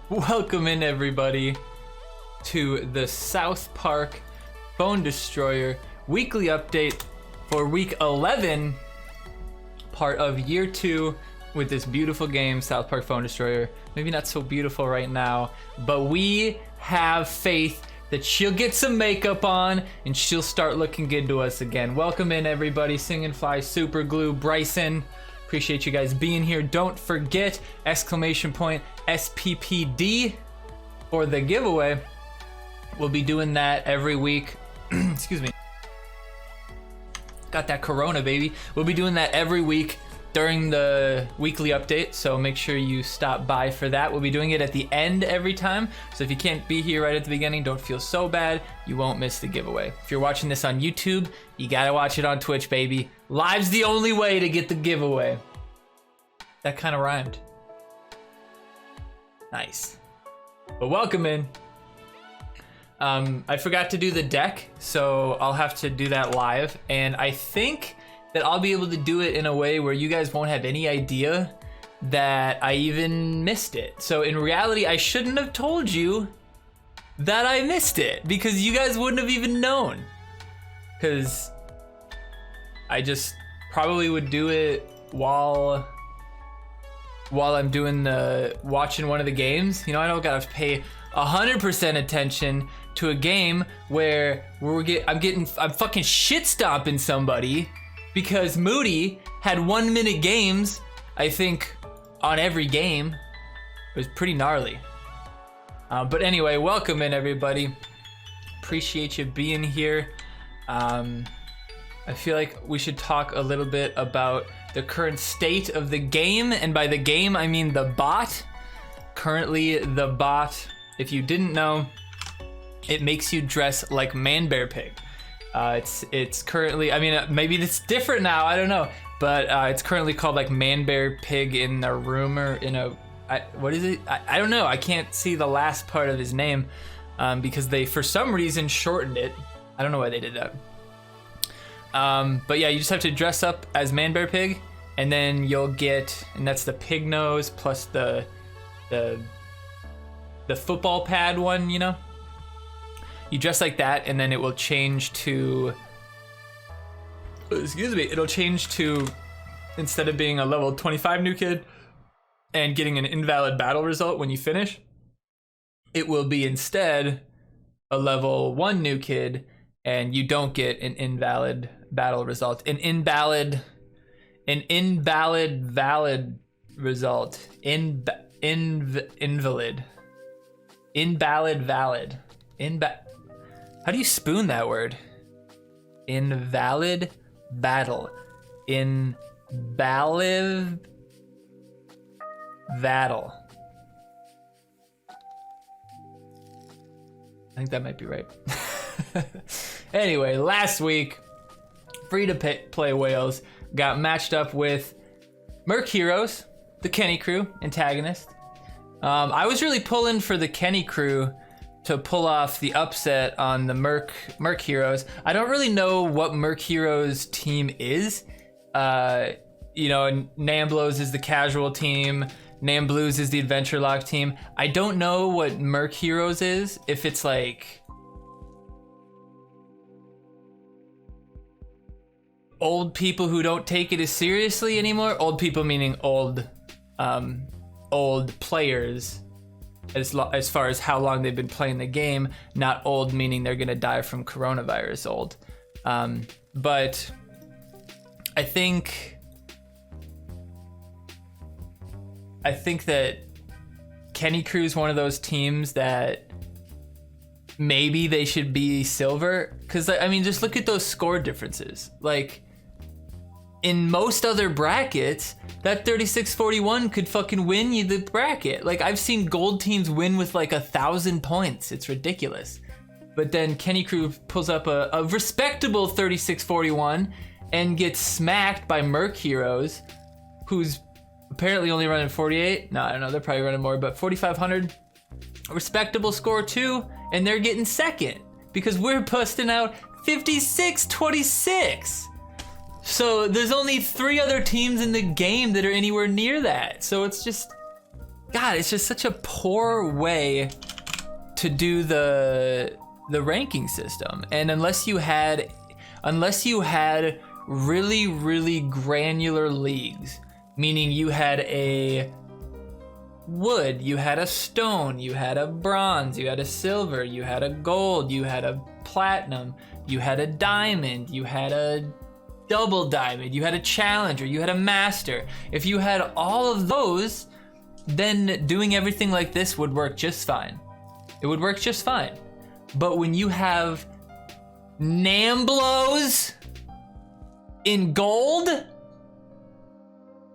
Welcome in, everybody, to the South Park Phone Destroyer weekly update for week 11, part of year 2 with this beautiful game, South Park Phone Destroyer. Maybe not so beautiful right now, but we have faith that she'll get some makeup on and she'll start looking good to us again. Welcome in, everybody. Singing Fly, Super Glue, Bryson. Appreciate you guys being here. Don't forget, exclamation point, SPPD for the giveaway. We'll be doing that every week. Excuse me. Got that corona, baby. We'll be doing that every week during the weekly update, so make sure you stop by for that. We'll be doing it at the end every time, so if you can't be here right at the beginning, don't feel so bad. You won't miss the giveaway. If you're watching this on YouTube, you gotta watch it on Twitch, baby. Live's the only way to get the giveaway. That kind of rhymed. Nice. But welcome in. I forgot to do the deck, so I'll have to do that live, and I think that I'll be able to do it in a way where you guys won't have any idea that I even missed it. So in reality, I shouldn't have told you that I missed it, because you guys wouldn't have even known. Because I just probably would do it while I'm doing watching one of the games. You know, I don't gotta pay 100% attention to a game where I'm fucking shit stomping somebody because Moody had 1 minute games, I think, on every game. It was pretty gnarly. But anyway, welcome in, everybody. Appreciate you being here. I feel like we should talk a little bit about the current state of the game, and by the game I mean the bot. Currently, the bot, if you didn't know, it makes you dress like Man Bear Pig. It's currently, I mean, maybe it's different now, I don't know, but it's currently called like Man Bear Pig in a room, or in a, what is it? I don't know, I can't see the last part of his name because they, for some reason, shortened it. I don't know why they did that. But yeah, you just have to dress up as Man Bear Pig, and then you'll get, and that's the pig nose plus the football pad one, you know? You dress like that, and then it will change to, it'll change to, instead of being a level 25 new kid and getting an invalid battle result when you finish, it will be instead a level 1 new kid, and you don't get an invalid battle result. An invalid valid result. Invalid. Invalid valid. How do you spoon that word? Invalid battle. Invalid battle. I think that might be right. Anyway, last week, free to play whales got matched up with Merc Heroes, the Kenny crew antagonist. I was really pulling for the Kenny crew to pull off the upset on the Merc Heroes. I don't really know what Merc Heroes team is. You know, Namblos is the casual team. Namblues is the Adventure Lock team. I don't know what Merc Heroes is. If it's like old people who don't take it as seriously anymore. Old people meaning old players, as far as how long they've been playing the game, not old meaning they're gonna die from coronavirus old. But I think that Kenny Crew's one of those teams that maybe they should be silver, because I mean, just look at those score differences. Like, in most other brackets, that 36-41 could fucking win you the bracket. Like, I've seen gold teams win with like 1,000 points. It's ridiculous. But then Kenny Crew pulls up a respectable 36-41 and gets smacked by Merc Heroes, who's apparently only running 48. No, I don't know, they're probably running more, but 4,500. A respectable score too, and they're getting second because we're busting out 56-26. So there's only 3 other teams in the game that are anywhere near that. So it's just, God, it's just such a poor way to do the ranking system. And unless you had really, really granular leagues, meaning you had a wood, you had a stone, you had a bronze, you had a silver, you had a gold, you had a platinum, you had a diamond, you had a double diamond, you had a challenger, you had a master. If you had all of those, then doing everything like this would work just fine. It would work just fine. But when you have Namblos in gold,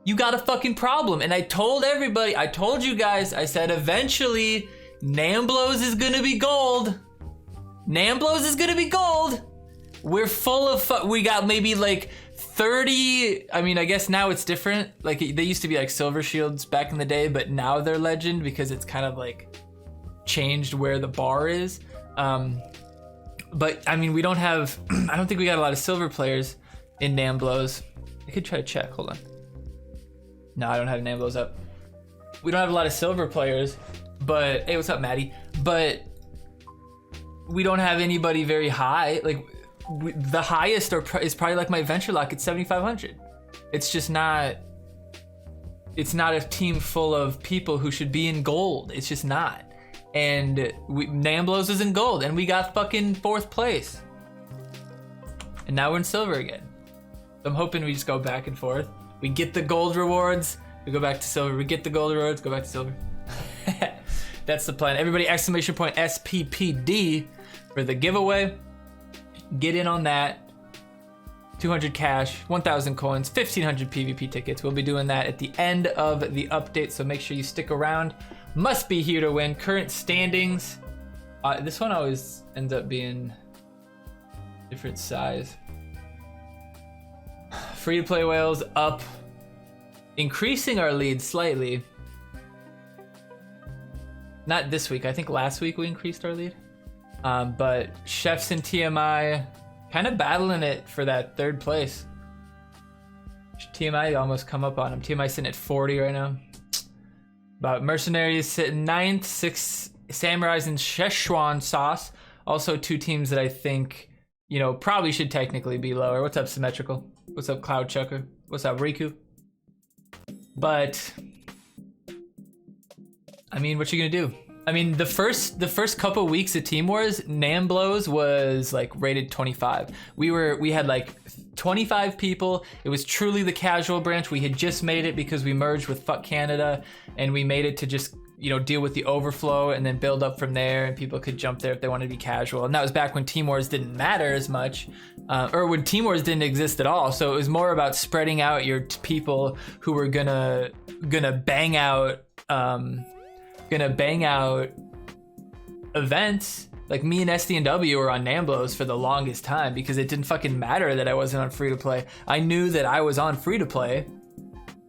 you got a fucking problem. And I told everybody, I told you guys, I said eventually Namblos is gonna be gold. Namblos is gonna be gold. We're full of, we got maybe like 30, I mean, I guess now it's different. Like they used to be like silver shields back in the day, but now they're legend because it's kind of like changed where the bar is. But I mean, we don't have, I don't think we got a lot of silver players in Namblos. I could try to check, hold on. No, I don't have Namblos up. We don't have a lot of silver players, but hey, what's up, Maddie? But we don't have anybody very high. Like the highest is probably like my venture lock at 7,500. It's just not, it's not a team full of people who should be in gold. It's just not. And Namblos is in gold and we got fucking 4th place. And now we're in silver again. So I'm hoping we just go back and forth. We get the gold rewards, we go back to silver. We get the gold rewards, go back to silver. That's the plan. Everybody, exclamation point SPPD for the giveaway. Get in on that. 200 cash, 1,000 coins, 1,500 PvP tickets. We'll be doing that at the end of the update, so make sure you stick around. Must be here to win. Current standings. This one always ends up being different size. Free to play whales up, increasing our lead slightly. Not this week, I think last week we increased our lead. But Chefs and TMI kind of battling it for that 3rd place. TMI almost come up on him. TMI sitting at 40 right now. But Mercenaries sitting 9th, 6 Samurais and Szechuan sauce. Also 2 teams that I think, you know, probably should technically be lower. What's up, Symmetrical? What's up, Cloud Chucker? What's up, Riku? But I mean, what you gonna do? I mean, the first couple weeks of Team Wars, Namblos was like rated 25. We had like 25 people. It was truly the casual branch. We had just made it because we merged with Fuck Canada, and we made it to just, you know, deal with the overflow and then build up from there, and people could jump there if they wanted to be casual. And that was back when Team Wars didn't matter as much, or when Team Wars didn't exist at all. So it was more about spreading out your people who were gonna bang out events. Like me and SD&W were on Namblos for the longest time because it didn't fucking matter that I wasn't on free to play. I knew that I was on free to play,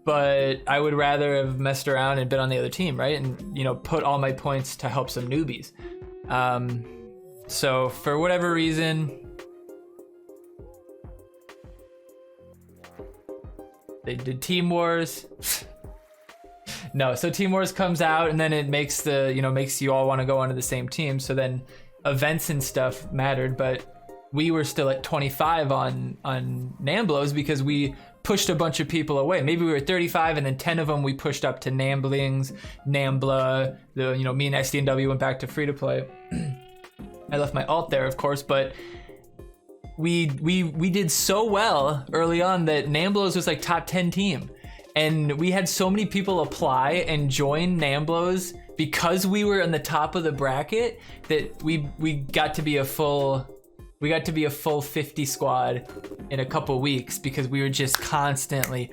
but I would rather have messed around and been on the other team, right? And, you know, put all my points to help some newbies. So for whatever reason, they did Team Wars. No, so Team Wars comes out and then it makes makes you all want to go onto the same team. So then events and stuff mattered, but we were still at 25 on Namblos because we pushed a bunch of people away. Maybe we were 35 and then 10 of them we pushed up to Namblings, Nambla. Me and SD&W went back to free to play. I left my alt there, of course, but we did so well early on that Namblos was like top 10 team. And we had so many people apply and join Namblos because we were on the top of the bracket that we got to be a full 50 squad in a couple weeks because we were just constantly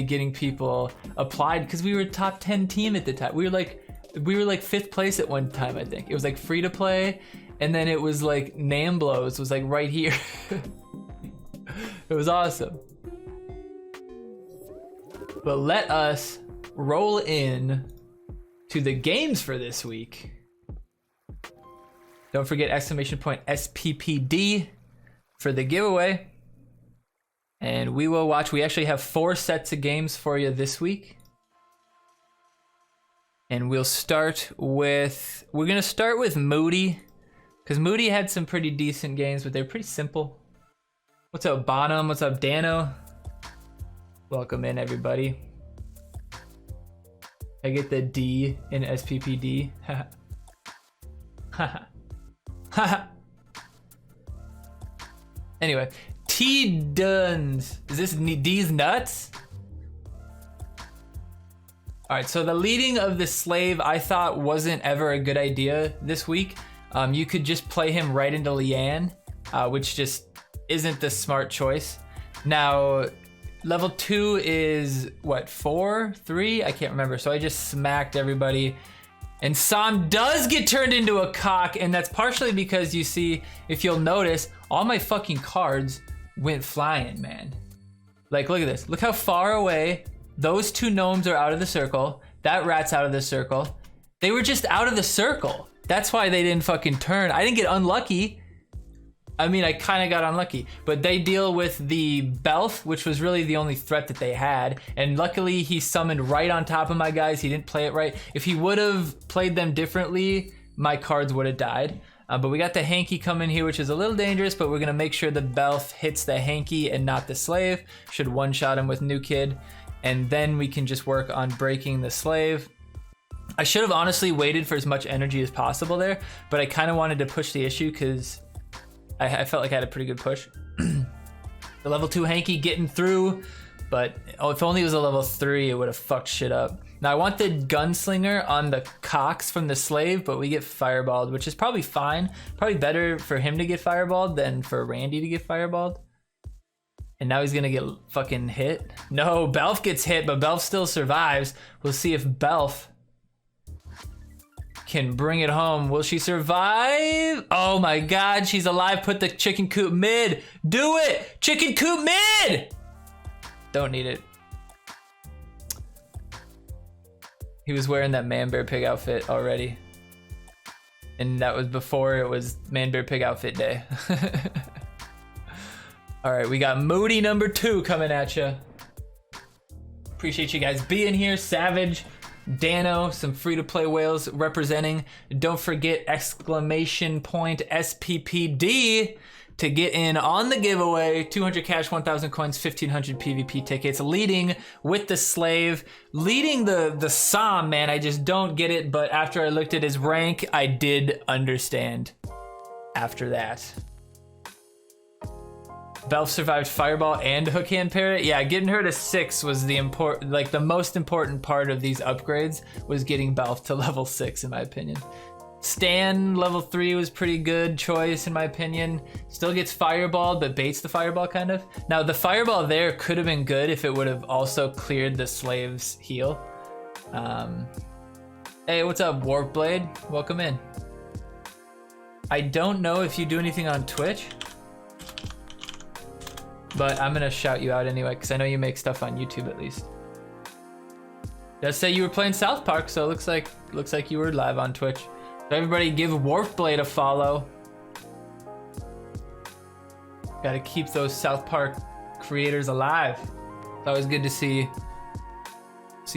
getting people applied because we were top 10 team at the time. We were like 5th place at one time, I think. It was like free to play, and then it was like Namblos was like right here. It was awesome. But let us roll in to the games for this week. Don't forget exclamation point SPPD for the giveaway. And we will watch. We actually have 4 sets of games for you this week. And we're gonna start with Moody, because Moody had some pretty decent games, but they're pretty simple. What's up, Bonham? What's up, Dano? Welcome in, everybody. I get the D in SPPD. Anyway, T Duns. Is this D's nuts? All right, so the leading of the slave I thought wasn't ever a good idea this week. You could just play him right into Leanne, which just isn't the smart choice. Now, level 2 is what, 4, 3? I can't remember. So I just smacked everybody. And Sam does get turned into a cock, and that's partially because you see, if you'll notice, all my fucking cards went flying, man. Like, look at this. Look how far away those 2 gnomes are out of the circle. That rat's out of the circle. They were just out of the circle. That's why they didn't fucking turn. I didn't get unlucky. I mean, I kind of got unlucky, but they deal with the Belf, which was really the only threat that they had. And luckily he summoned right on top of my guys. He didn't play it right. If he would have played them differently, my cards would have died. But we got the hanky coming here, which is a little dangerous, but we're gonna make sure the Belf hits the hanky and not the slave. Should one-shot him with New Kid. And then we can just work on breaking the slave. I should have honestly waited for as much energy as possible there, but I kind of wanted to push the issue because I felt like I had a pretty good push. The level 2 hanky getting through, but if only it was a level 3, it would have fucked shit up. Now I want the gunslinger on the cocks from the slave, but we get fireballed, which is probably fine. Probably better for him to get fireballed than for Randy to get fireballed. And now he's gonna get fucking hit. No, Belf gets hit, but Belf still survives. We'll see if Belf can bring it home. Will she survive? Oh my God, she's alive. Put the chicken coop mid. Do it! Chicken coop mid! Don't need it. He was wearing that man bear pig outfit already. And that was before it was man bear pig outfit day. All right, we got Moody number 2 coming at you. Appreciate you guys being here. Savage, Dano, some free-to-play whales representing. Don't forget exclamation point SPPD to get in on the giveaway. 200 cash, 1,000 coins, 1,500 PvP tickets. Leading with the slave. Leading the Sam, man. I just don't get it, but after I looked at his rank, I did understand after that. Belf survived Fireball and Hook Hand Parrot. Yeah, getting her to 6 was the most important part of these upgrades, was getting Belf to level 6 in my opinion. Stan level 3 was pretty good choice in my opinion. Still gets Fireball, but baits the Fireball kind of. Now the Fireball there could have been good if it would have also cleared the slave's heal. Hey, what's up, Warpblade? Welcome in. I don't know if you do anything on Twitch, but I'm gonna shout you out anyway, because I know you make stuff on YouTube at least. Does say you were playing South Park, so it looks like you were live on Twitch. So everybody give Warpblade a follow. Gotta keep those South Park creators alive. It's always good to see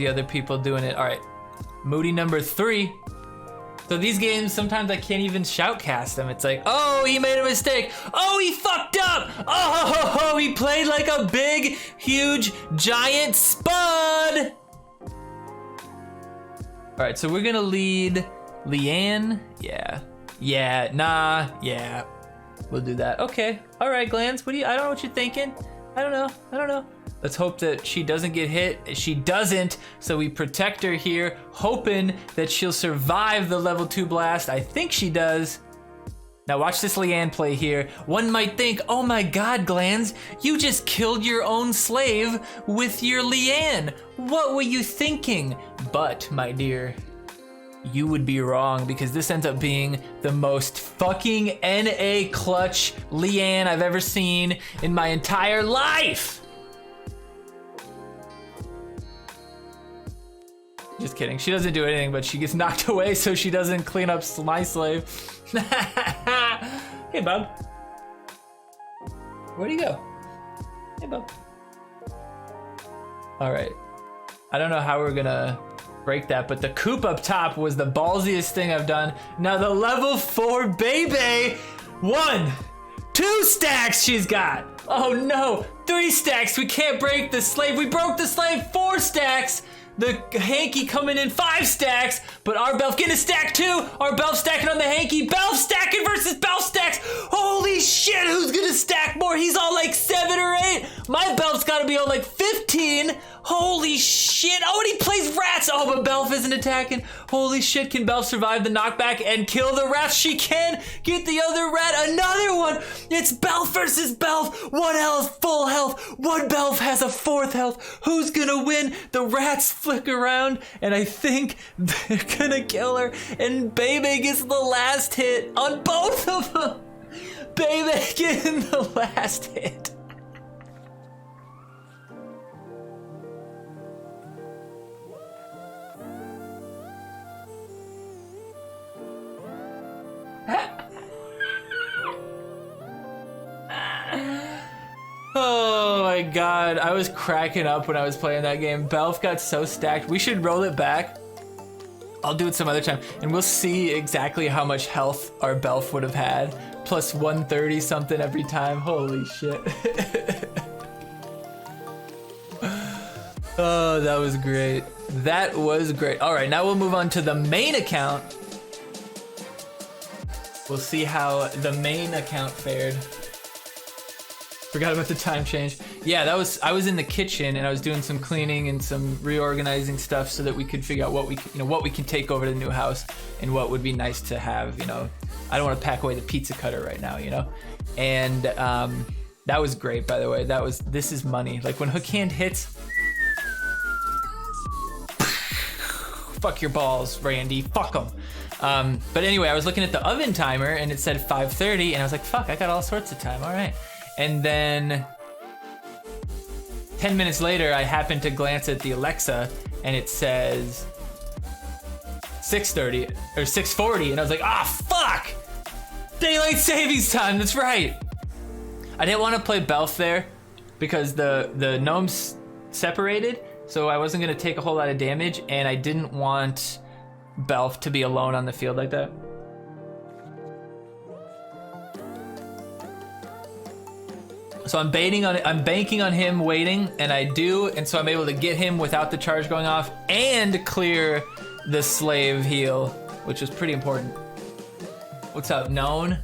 other people doing it. All right, Moody number 3. So these games, sometimes I can't even shoutcast them. It's like, oh, he made a mistake. Oh, he fucked up. Oh, he played like a big, huge, giant spud. All right, so we're gonna lead Leanne. Yeah. We'll do that. Okay. All right, Glans, I don't know what you're thinking. I don't know. Let's hope that she doesn't get hit. She doesn't, so we protect her here, hoping that she'll survive the level 2 blast. I think she does. Now watch this Leanne play here. One might think, oh my God, Glans, you just killed your own slave with your Leanne. What were you thinking? But, my dear, you would be wrong, because this ends up being the most fucking NA clutch Leanne I've ever seen in my entire life. Just kidding. She doesn't do anything, but she gets knocked away so she doesn't clean up my slave. Hey, bub. Where'd he go? Hey, bub. All right. I don't know how we're gonna break that, but the coop up top was the ballsiest thing I've done. Now the level 4 baby, 1, 2 stacks she's got. Oh no, 3 stacks. We can't break the slave. We broke the slave. 4 stacks. The hanky coming in 5 stacks, but our Belf getting a stack too. Our Belf stacking on the hanky. Belf stacking versus Belf stacks. Holy shit, who's gonna stack more? He's all like 7 or 8. My Belf's gotta be on like 15. Holy shit. Oh, and he plays rats. Oh, but Belf isn't attacking. Holy shit, can Belf survive the knockback and kill the rats? She can get the other rat. Another one. It's Belf versus Belf. 1 health, full health. 1 Belf has a 4th health. Who's gonna win? The rats flick around, and I think they're gonna kill her. And Bebe gets the last hit on both of them. Bebe getting the last hit. Oh my god, I was cracking up when I was playing that game. Belf got so stacked. We should roll it back. I'll do it some other time, and we'll see exactly how much health our Belf would have had. Plus 130 something every time. Holy shit. Oh, that was great. That was great. All right, now we'll move on to the main account. We'll see how the main account fared. Forgot about the time change. Yeah, I was in the kitchen and I was doing some cleaning and some reorganizing stuff so that we could figure out what we can take over to the new house and what would be nice to have, you know. I don't want to pack away the pizza cutter right now, you know. And that was great, by the way. This is money. Like when hook hand hits, fuck your balls, Randy. Fuck them. But anyway, I was looking at the oven timer and it said 5:30 and I was like, fuck, I got all sorts of time. All right. And then 10 minutes later, I happened to glance at the Alexa and it says 6:30 or 6:40. And I was like, ah, fuck! Daylight savings time, that's right. I didn't want to play Belf there because the gnomes separated. So I wasn't gonna take a whole lot of damage and I didn't want Belf to be alone on the field like that. So I'm banking on him waiting, and I do, and so I'm able to get him without the charge going off and clear the slave heal, which was pretty important. What's up, known?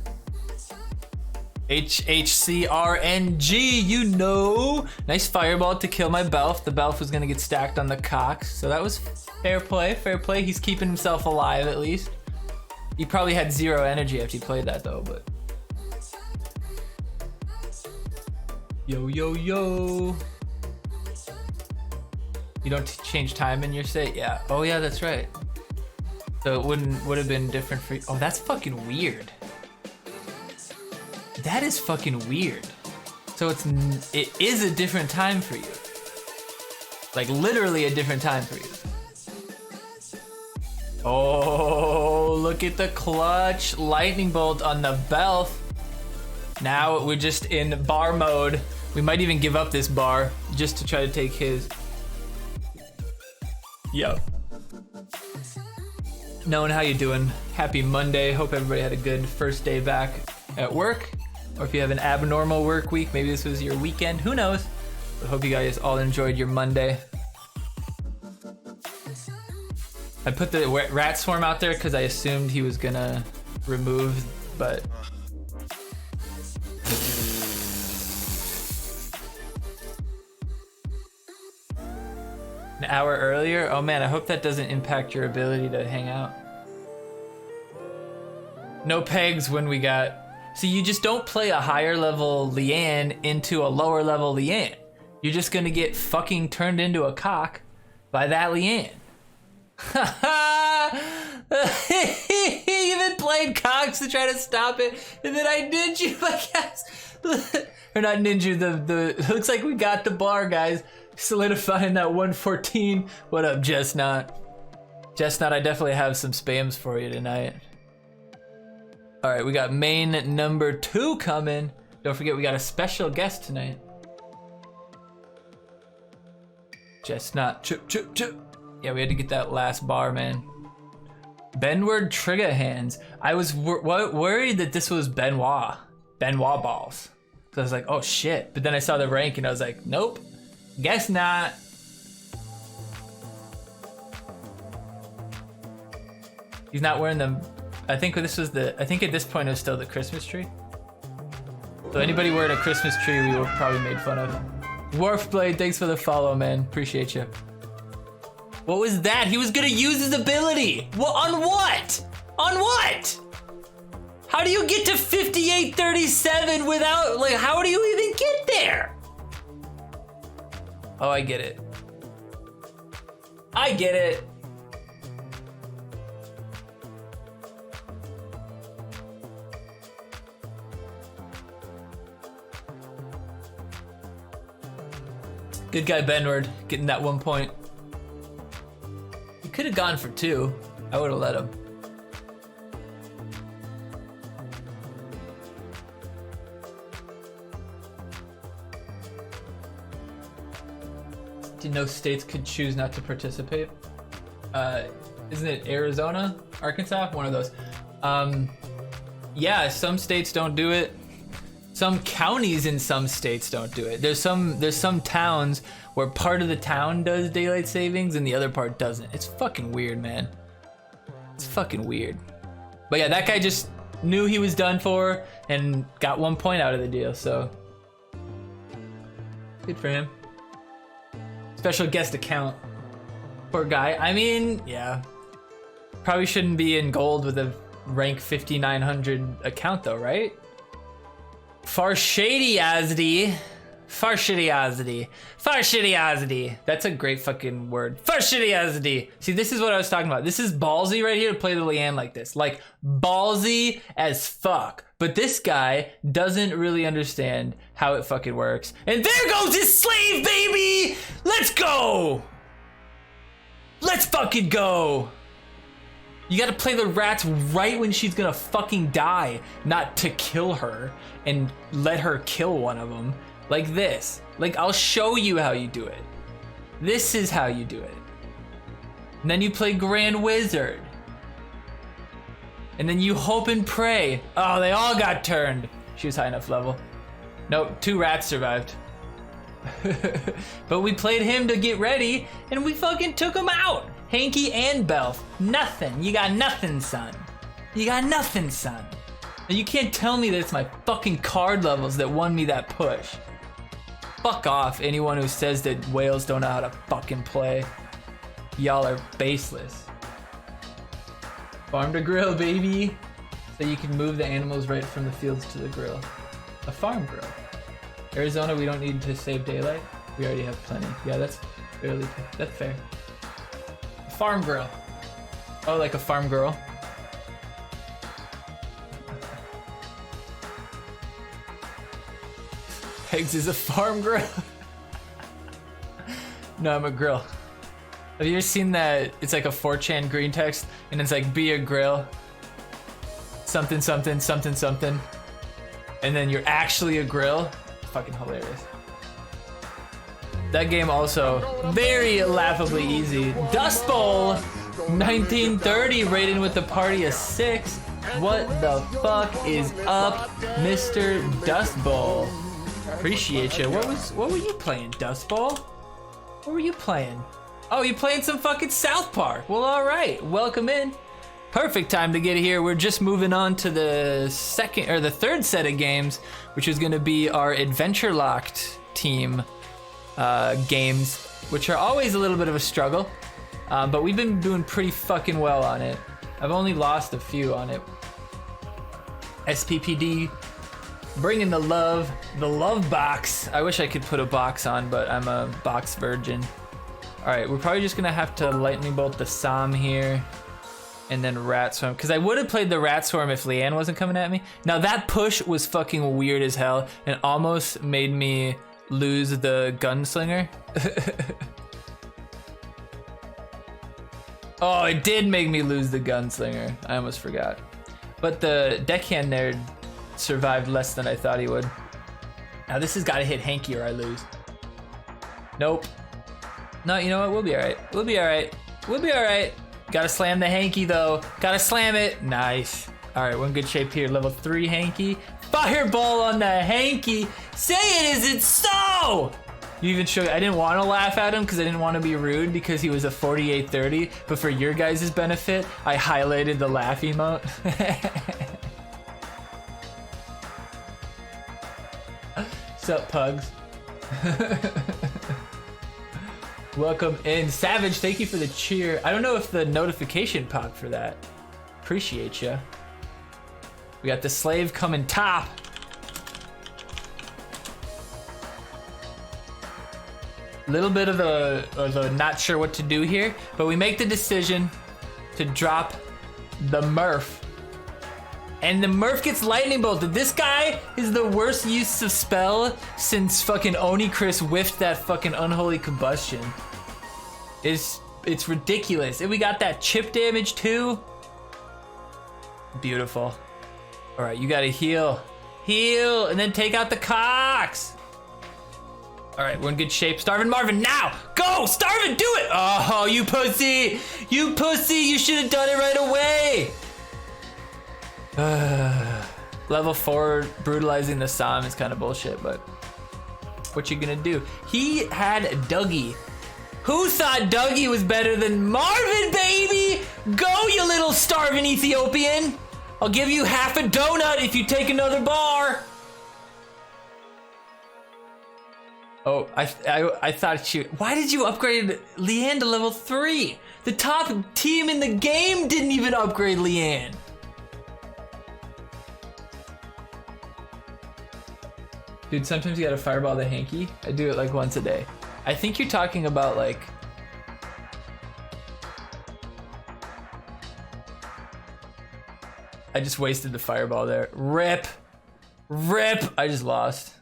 HHCRNG, you know. Nice fireball to kill my Belf. The Belf was gonna get stacked on the cocks, so that was fair play, fair play. He's keeping himself alive at least. He probably had 0 energy after he played that though, but. Yo, yo, yo. You don't change time in your state? Yeah. Oh yeah, that's right. So it would have been different for you. Oh, that's fucking weird. That is fucking weird. So it is a different time for you. Like literally a different time for you. Oh, look at the clutch lightning bolt on the Belf. Now we're just in bar mode. We might even give up this bar just to try to take his. Yo. Known, how you doing? Happy Monday. Hope everybody had a good first day back at work. Or if you have an abnormal work week, maybe this was your weekend. Who knows? But hope you guys all enjoyed your Monday. I put the rat swarm out there because I assumed he was gonna remove, but. An hour earlier? Oh man, I hope that doesn't impact your ability to hang out. No pegs when we got... See, you just don't play a higher level Leanne into a lower level Leanne. You're just gonna get fucking turned into a cock by that Leanne. He even played cocks to try to stop it, and then I ninja my guess. Or not ninja, the looks like we got the bar, guys. Solidifying that 114. What up, Jessnot? Jessnot, I definitely have some spams for you tonight. All right, we got main number 2 coming. Don't forget, we got a special guest tonight. Jessnot, chip, chip, chip. Yeah, we had to get that last bar, man. Benward trigger hands. I was worried that this was Benoit balls. So I was like, oh shit. But then I saw the rank and I was like, nope, guess not. He's not wearing them. I think this was I think at this point it was still the Christmas tree. So anybody wearing a Christmas tree, we were probably made fun of. Warfblade, thanks for the follow, man. Appreciate you. What was that? He was gonna use his ability. Well, on what? On what? How do you get to 5837 without, like, how do you even get there? Oh, I get it. I get it. Good guy Benward getting that 1 point. He could have gone for 2. I would have let him. Didn't know states could choose not to participate. Isn't it Arizona, Arkansas? One of those. Yeah, some states don't do it. Some counties in some states don't do it. There's some towns where part of the town does daylight savings and the other part doesn't. It's fucking weird, man. It's fucking weird. But yeah, that guy just knew he was done for and got 1 point out of the deal, so good for him. Special guest account. Poor guy. I mean, yeah. Probably shouldn't be in gold with a rank 5900 account though, right? Farshadiosity. That's a great fucking word. Farshadiosity. See, this is what I was talking about. This is ballsy right here to play the Leanne like this. Like, ballsy as fuck. But this guy doesn't really understand how it fucking works. And there goes his slave, baby! Let's go! Let's fucking go! You gotta play the rats right when she's gonna fucking die, not to kill her and let her kill one of them. Like this. Like, I'll show you how you do it. This is how you do it. And then you play Grand Wizard. And then you hope and pray. Oh, they all got turned. She was high enough level. Nope, 2 rats survived. But we played him to get ready, and we fucking took him out. Hanky and Belf. Nothing. You got nothing, son. You got nothing, son. And you can't tell me that it's my fucking card levels that won me that push. Fuck off, anyone who says that whales don't know how to fucking play. Y'all are baseless. Farm to grill, baby. So you can move the animals right from the fields to the grill. A farm grill. Arizona, we don't need to save daylight. We already have plenty. Yeah, that's fair. A farm grill. Oh, like a farm girl. Pegs is a farm grill. No, I'm a grill. Have you ever seen that? It's like a 4chan green text, and it's like, be a grill. Something, something, something, something. And then you're actually a grill. Fucking hilarious. That game also very laughably easy. Dust Bowl 1930 rated with the party of 6. What the fuck is up, Mr. Dust Bowl? Appreciate you. What were you playing, Dust Bowl? What were you playing? Oh, you playing some fucking South Park. Well, all right. Welcome in. Perfect time to get here. We're just moving on to the third set of games, which is going to be our Adventure Locked team games, which are always a little bit of a struggle, but we've been doing pretty fucking well on it. I've only lost a few on it. SPPD bringing the love box. I wish I could put a box on, but I'm a box virgin. All right, we're probably just gonna have to lightning bolt the Psalm here, and then Rat Swarm, because I would have played the Rat Swarm if Leanne wasn't coming at me. Now that push was fucking weird as hell, and almost made me lose the Gunslinger. Oh, it did make me lose the Gunslinger. I almost forgot. But the deckhand there survived less than I thought he would. Now this has got to hit Hanky or I lose. Nope. No, you know what? We'll be all right. We'll be all right. We'll be all right. Gotta slam the hanky though. Gotta slam it. Nice. All right, we're in good shape here. Level 3 hanky. Fireball on the hanky. Say it, is it so? You even show, I didn't want to laugh at him because I didn't want to be rude because he was a 4830, but for your guys' benefit, I highlighted the laugh emote. Sup, pugs? Welcome in. Savage, thank you for the cheer. I don't know if the notification popped for that. Appreciate ya. We got the slave coming top. Little bit of the not sure what to do here, but we make the decision to drop the Murph. And the Murph gets lightning bolted. This guy is the worst use of spell since fucking Oni Chris whiffed that fucking unholy combustion. It's ridiculous. And we got that chip damage too. Beautiful. All right, you gotta heal. Heal, and then take out the cocks. All right, we're in good shape. Starvin' Marvin, now! Go! Starvin', do it! Oh, you pussy! You pussy! You should have done it right away! Level 4, brutalizing the Sam is kind of bullshit, but what you gonna do? He had Dougie. Who thought Dougie was better than Marvin, baby? Go, you little starving Ethiopian! I'll give you half a donut if you take another bar. Oh, I thought you. Why did you upgrade Leanne to level 3? The top team in the game didn't even upgrade Leanne. Dude, sometimes you gotta fireball the hanky. I do it like once a day. I think you're talking about like. I just wasted the fireball there. Rip. Rip. I just lost.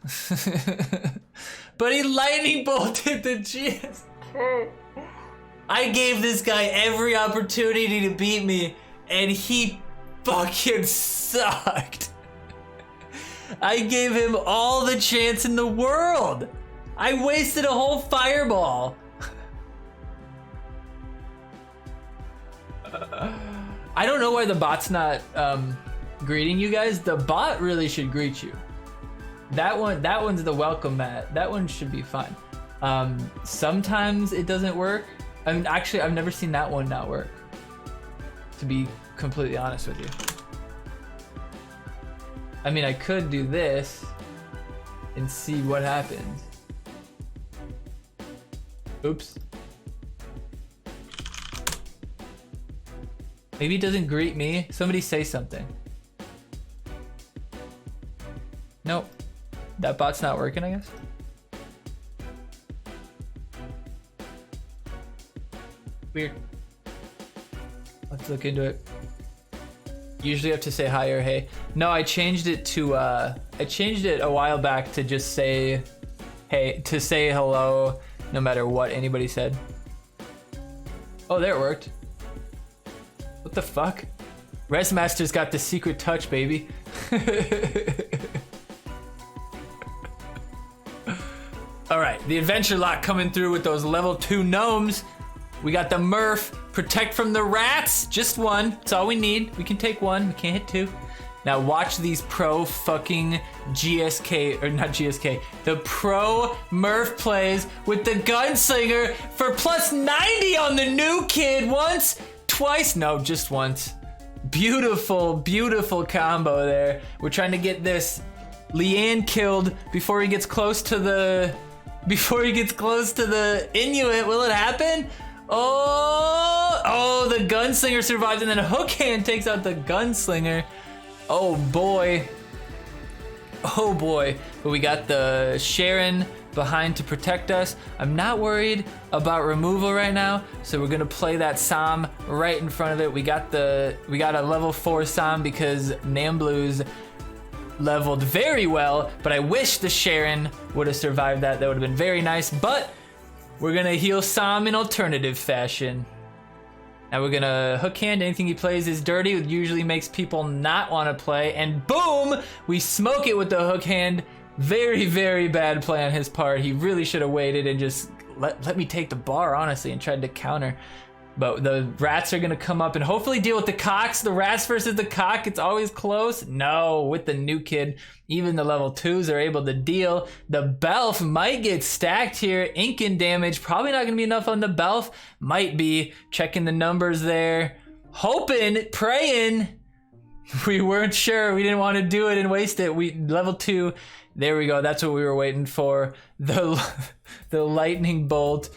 But he lightning bolted the GS. I gave this guy every opportunity to beat me, and he fucking sucked. I gave him all the chance in the world. I wasted a whole fireball. I don't know why the bot's not greeting you guys. The bot really should greet you. That one's the welcome mat. That one should be fine. Sometimes it doesn't work. I mean, actually, I've never seen that one not work, to be completely honest with you. I mean, I could do this and see what happens. Oops. Maybe it doesn't greet me. Somebody say something. Nope. That bot's not working, I guess. Weird. Let's look into it. Usually have to say hi or hey. No, I changed it to I changed it a while back to just say hey, to say hello no matter what anybody said. Oh, there it worked. What the fuck? Resmaster's got the secret touch, baby. All right, the adventure lot coming through with those level 2 gnomes. We got the Murph, protect from the rats. Just one, that's all we need. We can take one, we can't hit 2. Now watch these pro fucking GSK, or not GSK, the pro Murph plays with the gunslinger for plus 90 on the new kid. Once, twice, no, just once. Beautiful, beautiful combo there. We're trying to get this Leanne killed before he gets close to the Inuit. Will it happen? Oh, the gunslinger survives, and then Hook Hand takes out the gunslinger. Oh boy. Oh boy. But we got the Sharon behind to protect us. I'm not worried about removal right now, so we're gonna play that Sam right in front of it. We got a level 4 Sam because Namblues leveled very well, but I wish the Sharon would have survived that. That would have been very nice, but we're gonna heal Sam in alternative fashion. Now we're gonna Hook Hand. Anything he plays is dirty. It usually makes people not want to play, and boom, we smoke it with the Hook Hand. Very, very bad play on his part. He really should have waited and just let me take the bar, honestly, and tried to counter. But the rats are gonna come up and hopefully deal with the cocks. The rats versus the cock, it's always close. No, with the new kid, even the level 2s are able to deal. The Belf might get stacked here. Inking damage, probably not gonna be enough on the Belf. Might be. Checking the numbers there. Hoping, praying. We weren't sure. We didn't want to do it and waste it. Level 2. There we go. That's what we were waiting for. The lightning bolt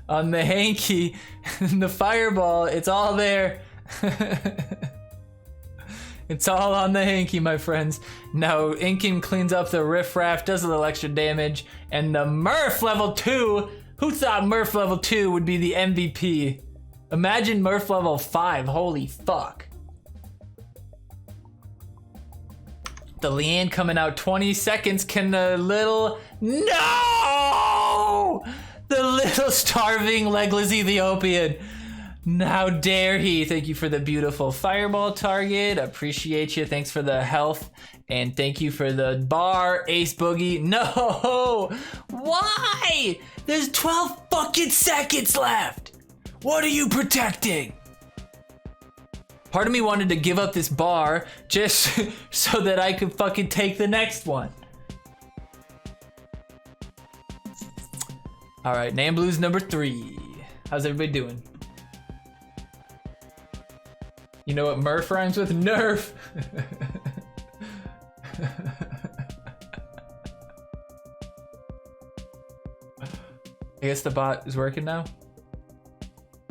on the hanky, the fireball. It's all there. It's all on the hanky, my friends. Now Inkin cleans up the riffraff, does a little extra damage, and the Murph level 2. Who thought Murph level 2 would be the MVP? Imagine Murph level 5. Holy fuck. The Leanne coming out 20 seconds. Can the little... No! The little starving legless Ethiopian. How dare he? Thank you for the beautiful fireball target. Appreciate you. Thanks for the health. And thank you for the bar, Ace Boogie. No! Why? There's 12 fucking seconds left. What are you protecting? Part of me wanted to give up this bar just so that I could fucking take the next one. All right, Nam Blues number 3. How's everybody doing? You know what Murph rhymes with? Nerf. I guess the bot is working now.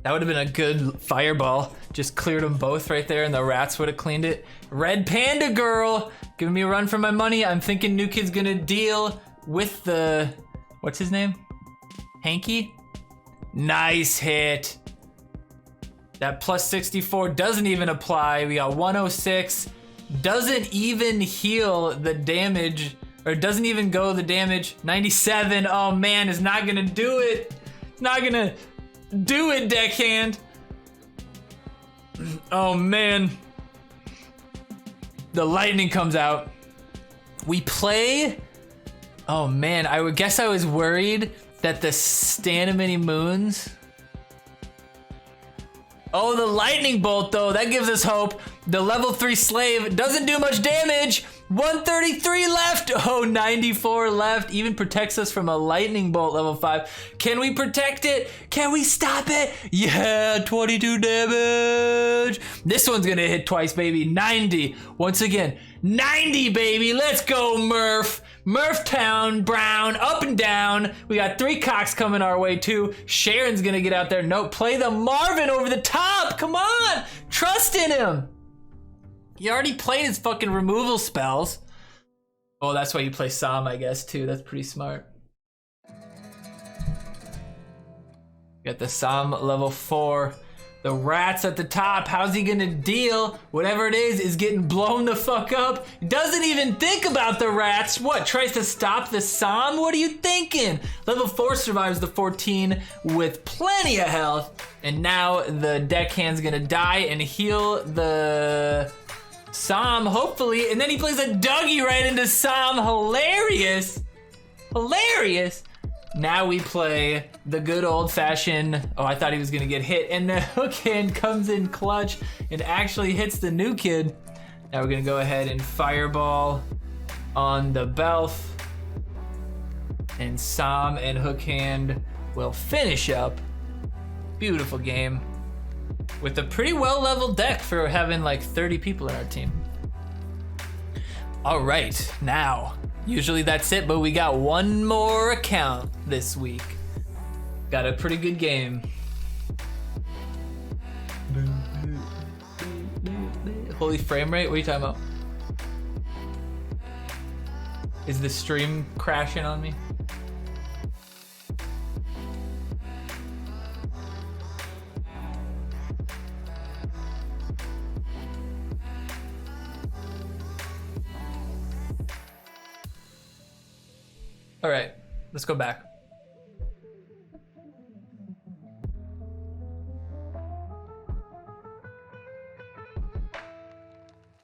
That would have been a good fireball. Just cleared them both right there and the rats would have cleaned it. Red Panda Girl, giving me a run for my money. I'm thinking New Kid's gonna deal with the, what's his name? Hanky? Nice hit. That plus 64 doesn't even apply. We got 106. Doesn't even heal the damage, or doesn't even go the damage. 97, oh man, is not gonna do it. It's not gonna do it, deckhand. Oh man. The lightning comes out. We play. Oh man, I would guess I was worried that the Stanimini Moons. Oh, the lightning bolt though, that gives us hope. The level 3 slave doesn't do much damage. 133 left. Oh, 94 left. Even protects us from a lightning bolt level 5. Can we protect it? Can we stop it? Yeah, 22 damage. This one's gonna hit twice, baby. 90. Once again, 90, baby. Let's go, Murph. Murph Town, Brown, up and down. We got 3 cocks coming our way too. Sharon's gonna get out there. Nope, play the Marvin over the top. Come on, trust in him. He already played his fucking removal spells. Oh, that's why you play Sam, I guess, too. That's pretty smart. Got the Sam level 4. The rats at the top. How's he gonna deal? Whatever it is getting blown the fuck up. Doesn't even think about the rats. What, tries to stop the Sam? What are you thinking? Level 4 survives the 14 with plenty of health. And now the deckhand's gonna die and heal the Sam, hopefully, and then he plays a Dougie right into Sam. Hilarious. Hilarious. Now we play the good old-fashioned, oh, I thought he was gonna get hit, and the hook hand comes in clutch and actually hits the new kid. Now we're gonna go ahead and fireball on the Belf, and Sam and hook hand will finish up. Beautiful game. With a pretty well-leveled deck for having like 30 people in our team. All right, now, usually that's it, but we got one more account this week. Got a pretty good game. Holy frame rate, what are you talking about? Is the stream crashing on me? All right, let's go back.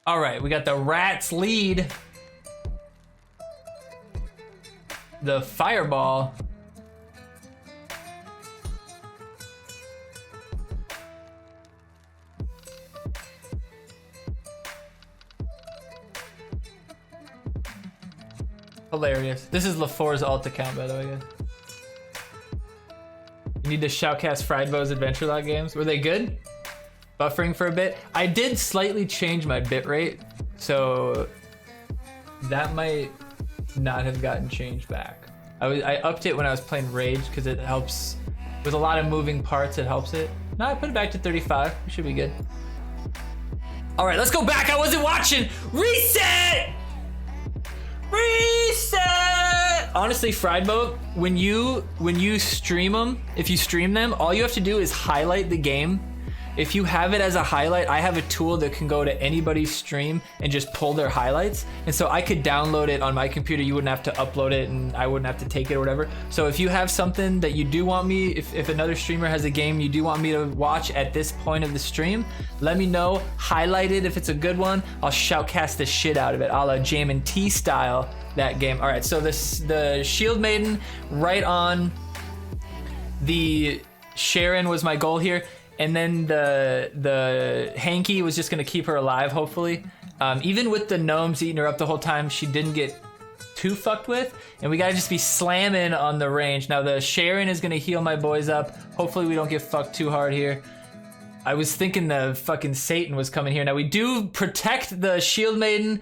All right, we got the rats lead. The fireball. Hilarious. This is LaFour's alt account, by the way, guys. You need to shoutcast Friedbo's Adventure Log games. Were they good? Buffering for a bit. I did slightly change my bitrate, so that might not have gotten changed back. I upped it when I was playing Rage because it helps with a lot of moving parts. It helps it. No, I put it back to 35. We should be good. All right, let's go back. I wasn't watching. Reset. Reset. Honestly, Friedbo, when you stream them, if you stream them, all you have to do is highlight the game. If you have it as a highlight, I have a tool that can go to anybody's stream and just pull their highlights. And so I could download it on my computer. You wouldn't have to upload it and I wouldn't have to take it or whatever. So if you have something that you do want me, if another streamer has a game you do want me to watch at this point of the stream, let me know, highlight it if it's a good one. I'll shoutcast the shit out of it, a la Jamin T style, that game. All right, so the Shield Maiden right on the Sharon was my goal here. And then the Hanky was just gonna keep her alive, hopefully. Even with the gnomes eating her up the whole time, she didn't get too fucked with. And we gotta just be slamming on the range. Now the Sharon is gonna heal my boys up. Hopefully we don't get fucked too hard here. I was thinking the fucking Satan was coming here. Now we do protect the Shield Maiden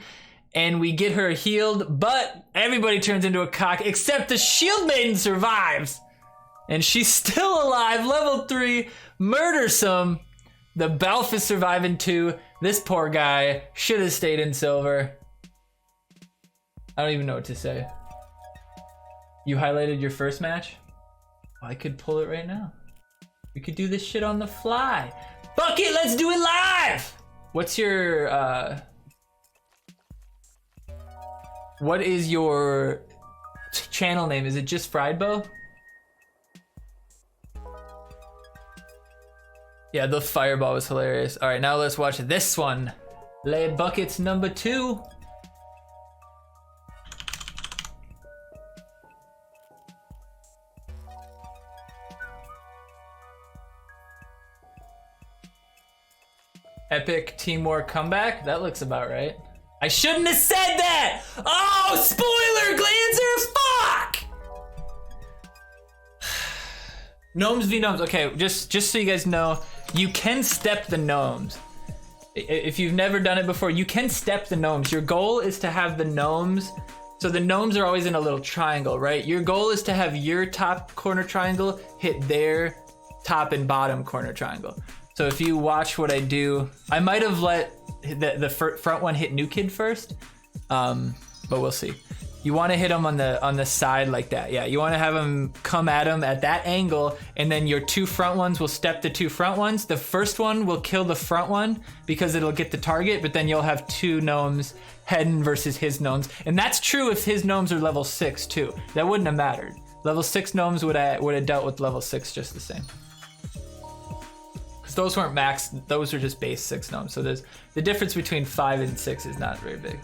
and we get her healed, but everybody turns into a cock except the Shield Maiden survives. And she's still alive, level 3, murdersome. The Balf is surviving too. This poor guy should have stayed in silver. I don't even know what to say. You highlighted your first match? Oh, I could pull it right now. We could do this shit on the fly. Bucket, let's do it live! What's your, what is your channel name? Is it just Friedbo? Yeah, the fireball was hilarious. All right, now let's watch this one. LeBuckets number 2. Epic teamwork comeback? That looks about right. I shouldn't have said that! Oh, spoiler, Glanzer, fuck! Gnomes v Gnomes. Okay, just so you guys know, you can step the gnomes. If you've never done it before, you can step the gnomes. Your goal is to have the gnomes, so the gnomes are always in a little triangle, right? Your goal is to have your top corner triangle hit their top and bottom corner triangle. So if you watch what I do, I might have let the front one hit New Kid first, but we'll see. You want to hit them on the side like that. Yeah, you want to have them come at them at that angle, and then your 2 front ones will step the 2 front ones. The first one will kill the front one because it'll get the target, but then you'll have 2 gnomes heading versus his gnomes. And that's true if his gnomes are level 6 too. That wouldn't have mattered. Level 6 gnomes would have dealt with level 6 just the same. Because those weren't maxed, those are just base 6 gnomes. So the difference between 5 and 6 is not very big.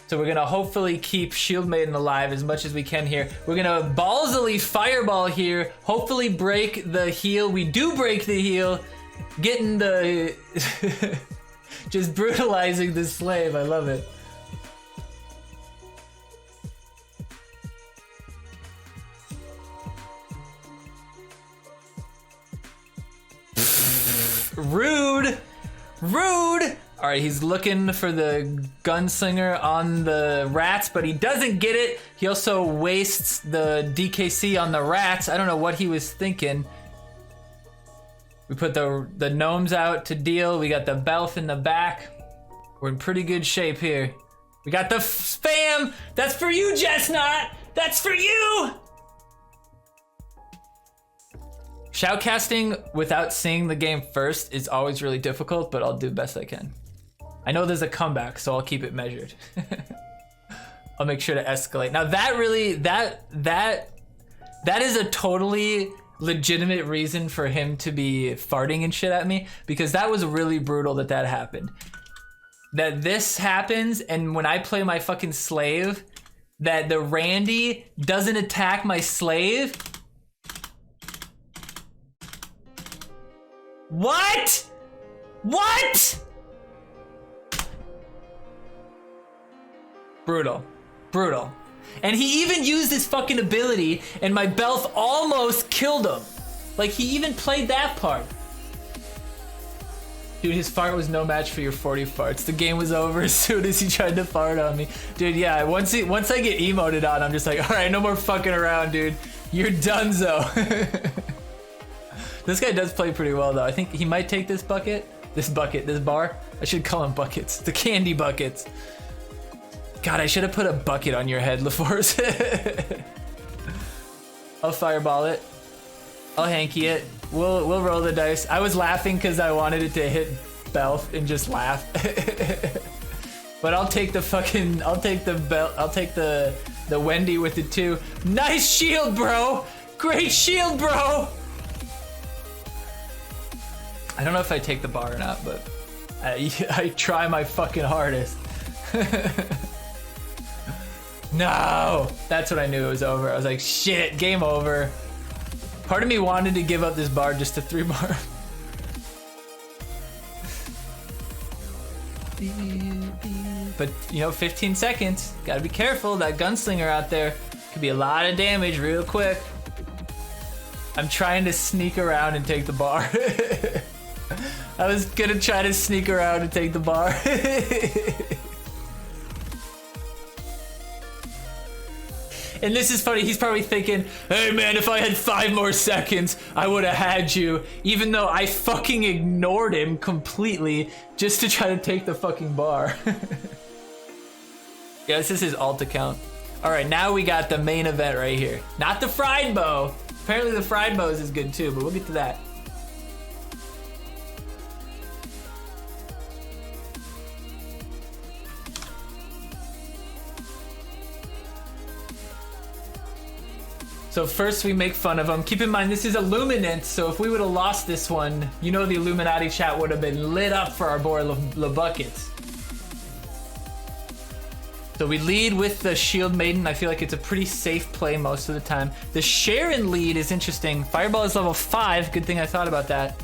So we're gonna hopefully keep Shield Maiden alive as much as we can here. We're gonna ballsily fireball here, hopefully break the heal. We do break the heal, getting the, just brutalizing the slave, I love it. Rude, rude. All right, he's looking for the gunslinger on the rats, but he doesn't get it. He also wastes the DKC on the rats. I don't know what he was thinking. We put the gnomes out to deal. We got the Belf in the back. We're in pretty good shape here. We got the spam. That's for you, Jessnot. That's for you. Shoutcasting without seeing the game first is always really difficult, but I'll do the best I can. I know there's a comeback, so I'll keep it measured. I'll make sure to escalate. Now that really, that is a totally legitimate reason for him to be farting and shit at me, because that was really brutal that happened. That this happens, and when I play my fucking slave, that the Randy doesn't attack my slave. What? What? Brutal, brutal. And he even used his fucking ability, and my Belf almost killed him. Like, he even played that part. Dude, his fart was no match for your 40 farts. The game was over as soon as he tried to fart on me. Dude, yeah, once I get emoted on, I'm just like, all right, no more fucking around, dude. You're donezo. This guy does play pretty well, though. I think he might take this bucket. This bar. I should call them buckets. The candy buckets. God, I should have put a bucket on your head, LaForce. I'll fireball it. I'll hanky it. We'll roll the dice. I was laughing because I wanted it to hit Belf and just laugh. But I'll take the Wendy with it too. Nice shield, bro. Great shield, bro. I don't know if I take the bar or not, but I try my fucking hardest. No, that's what I knew it was over. I was like, shit, game over. Part of me wanted to give up this bar just to 3 bar. But, you know, 15 seconds. Gotta be careful. That gunslinger out there could be a lot of damage real quick. I'm trying to sneak around and take the bar. I was gonna try to sneak around and take the bar. And this is funny, he's probably thinking, hey man, if I had 5 more seconds, I would have had you. Even though I fucking ignored him completely just to try to take the fucking bar. Yeah, this is his alt account. All right, now we got the main event right here. Not the fried bow. Apparently the fried bow is good too, but we'll get to that. So first we make fun of him. Keep in mind, this is Illuminant, so if we would have lost this one, you know the Illuminati chat would have been lit up for our boy LeBuckets. So we lead with the Shield Maiden. I feel like it's a pretty safe play most of the time. The Sharon lead is interesting. Fireball is level 5. Good thing I thought about that.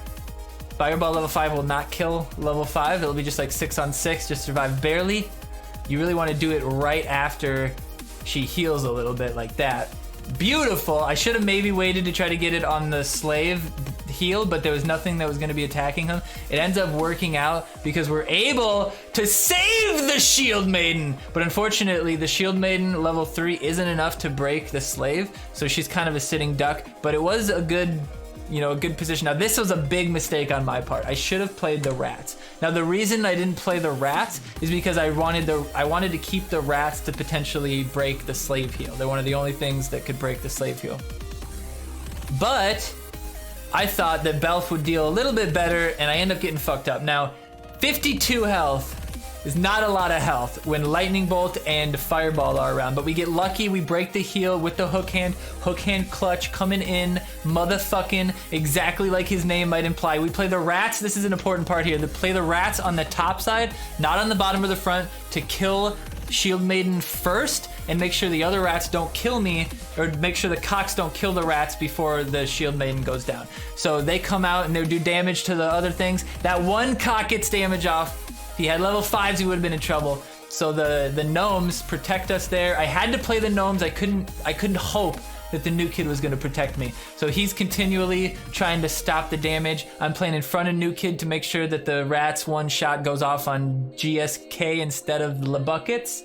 Fireball level 5 will not kill level 5. It'll be just like 6 on 6, just survive barely. You really want to do it right after she heals a little bit like that. Beautiful. I should have maybe waited to try to get it on the slave heal, but there was nothing that was going to be attacking him. It ends up working out because we're able to save the Shield Maiden. But unfortunately, the Shield Maiden level 3 isn't enough to break the slave, so she's kind of a sitting duck. But it was a good, you know, a good position. Now this was a big mistake on my part. I should have played the rats. Now the reason I didn't play the rats is because I wanted to keep the rats to potentially break the slave heal. They're one of the only things that could break the slave heal. But I thought that Belf would deal a little bit better, and I end up getting fucked up. Now 52 health is not a lot of health when Lightning Bolt and Fireball are around, but we get lucky. We break the heal with the hook hand clutch coming in, motherfucking exactly like his name might imply. We play the rats. This is an important part here. Play the rats on the top side, not on the bottom or the front, to kill Shield Maiden first and make sure the other rats don't kill me, or make sure the cocks don't kill the rats before the Shield Maiden goes down. So they come out and they do damage to the other things. That one cock gets damage off. If he had level 5s, he would have been in trouble. So the gnomes protect us there. I had to play the gnomes. I couldn't hope that the new kid was going to protect me. So he's continually trying to stop the damage. I'm playing in front of new kid to make sure that the rats one shot goes off on GSK instead of LeBuckets.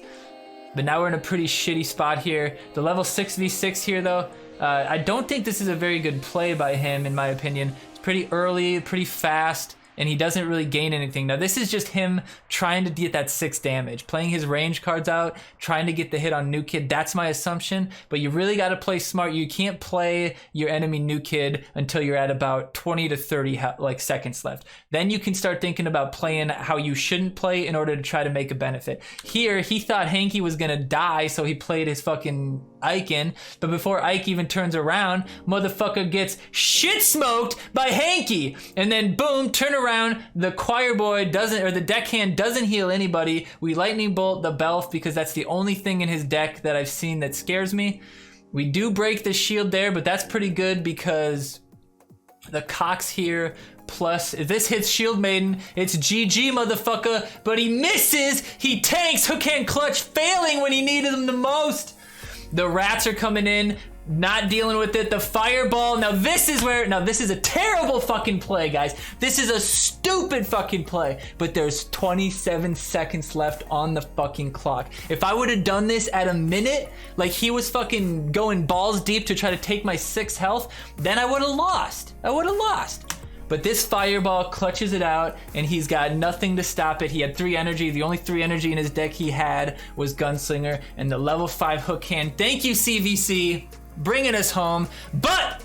But now we're in a pretty shitty spot here. The level 6v6 here though, I don't think this is a very good play by him in my opinion. It's pretty early, pretty fast, and he doesn't really gain anything. Now this is just him trying to get that 6 damage, playing his range cards out, trying to get the hit on new kid. That's my assumption, but you really got to play smart. You can't play your enemy new kid until you're at about 20 to 30 seconds left. Then you can start thinking about playing how you shouldn't play in order to try to make a benefit. Here, he thought Hanky was gonna die, so he played his fucking Ike in, but before Ike even turns around, motherfucker gets shit smoked by Hanky, and then boom, turn around, the choir boy doesn't, or the deckhand doesn't heal anybody. We lightning bolt the Belf because that's the only thing in his deck that I've seen that scares me. We do break the shield there, but that's pretty good because the cocks here, plus if this hits Shield Maiden, it's GG motherfucker, but he misses, he tanks, hook hand clutch, failing when he needed him the most. The rats are coming in, not dealing with it. The fireball. Now this is a terrible fucking play, guys. This is a stupid fucking play. But there's 27 seconds left on the fucking clock. If I would have done this at a minute, like he was fucking going balls deep to try to take my 6 health, then I would have lost. But this fireball clutches it out, and he's got nothing to stop it. He had 3 energy. The only 3 energy in his deck he had was Gunslinger and the level 5 hook hand. Thank you, CVC, bringing us home. But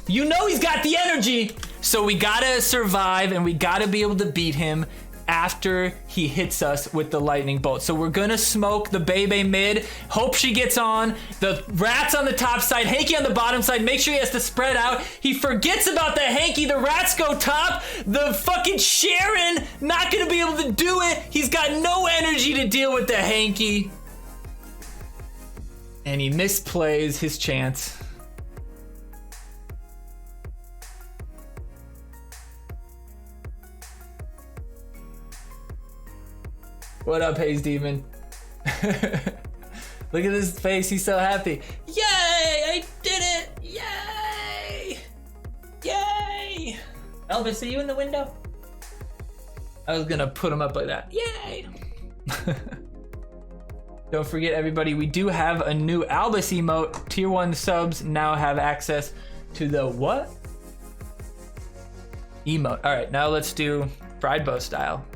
you know he's got the energy, so we gotta survive, and we gotta be able to beat him after he hits us with the lightning bolt. So we're gonna smoke the Bebe mid. Hope she gets on. The rats on the top side, Hanky on the bottom side. Make sure he has to spread out. He forgets about the Hanky. The rats go top. The fucking Sharon not gonna be able to do it. He's got no energy to deal with the Hanky. And he misplays his chance. What up, Haze Demon? Look at his face, he's so happy. Yay, I did it! Yay! Yay! Elvis, are you in the window? I was gonna put him up like that. Yay! Don't forget, everybody, we do have a new Albus emote. Tier 1 subs now have access to the what? Emote. All right, now let's do fried bow style.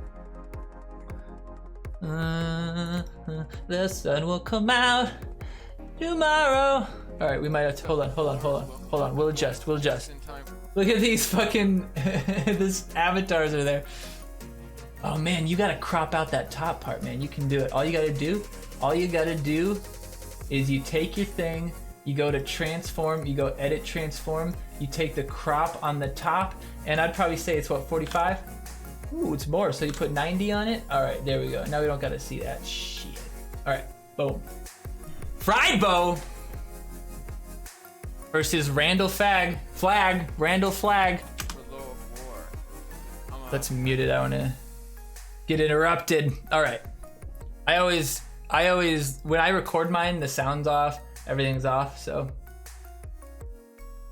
The sun will come out tomorrow. All right, we might have to, hold on. We'll adjust. Look at these fucking, these avatars are there. Oh man, you gotta crop out that top part, man. You can do it. All you gotta do is you take your thing, you go to transform, you go edit transform, you take the crop on the top, and I'd probably say it's what, 45? Ooh, it's more, so you put 90 on it? All right, there we go. Now we don't gotta see that shit. All right, boom. Fried bow versus Randall Flag. Let's mute it, I wanna get interrupted. All right, I always, when I record mine, the sound's off, everything's off, so.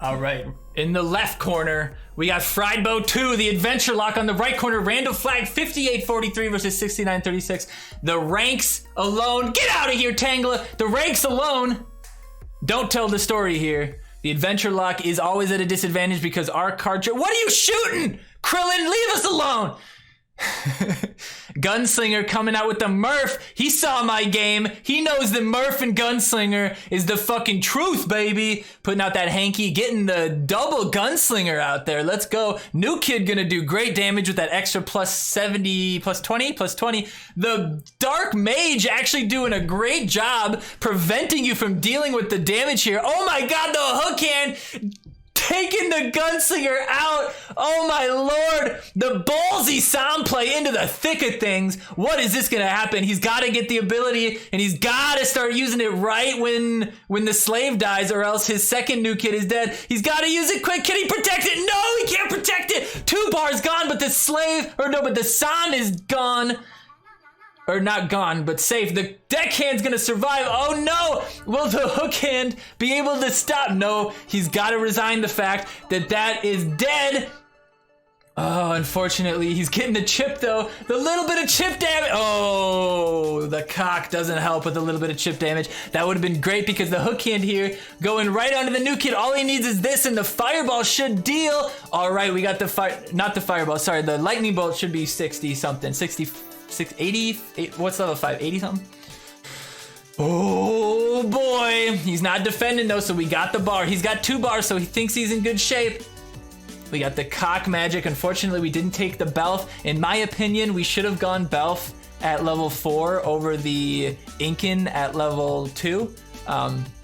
All right, in the left corner, we got Fried Bow 2, the Adventure Lock. On the right corner, Randall Flag, 58-43 versus 69-36. The ranks alone, get out of here, Tangela. The ranks alone don't tell the story here. The Adventure Lock is always at a disadvantage because our card, what are you shooting? Krillin, leave us alone. Gunslinger coming out with the Murph. He saw my game. He knows that Murph and Gunslinger is the fucking truth, baby. Putting out that Hanky, getting the double Gunslinger out there. Let's go. New kid gonna do great damage with that extra plus 70, plus 20. The Dark Mage actually doing a great job preventing you from dealing with the damage here. Oh my god, the hook hand taking the Gunslinger out. Oh my lord. The ballsy sound play into the thick of things. What is this gonna happen? He's gotta get the ability, and he's gotta start using it right when the slave dies, or else his second new kid is dead. He's gotta use it quick. Can he protect it? No, he can't protect it. 2 bars gone, but the slave, or no, but the Sam is gone. Or not gone, but safe. The deckhand's gonna survive. Oh no! Will the hook hand be able to stop? No, he's gotta resign the fact that that is dead. Oh, unfortunately, he's getting the chip though. The little bit of chip damage. Oh, the cock doesn't help with a little bit of chip damage. That would have been great because the hook hand here going right onto the new kid. All he needs is this, and the fireball should deal. All right, we got the not the fireball, sorry. The lightning bolt should be 60 something, 80, what's level 5, 80 something? Oh boy, he's not defending though, so we got the bar. He's got 2 bars, so he thinks he's in good shape. We got the cock magic. Unfortunately, we didn't take the Belf. In my opinion, we should have gone Belf at level 4 over the Incan at level 2.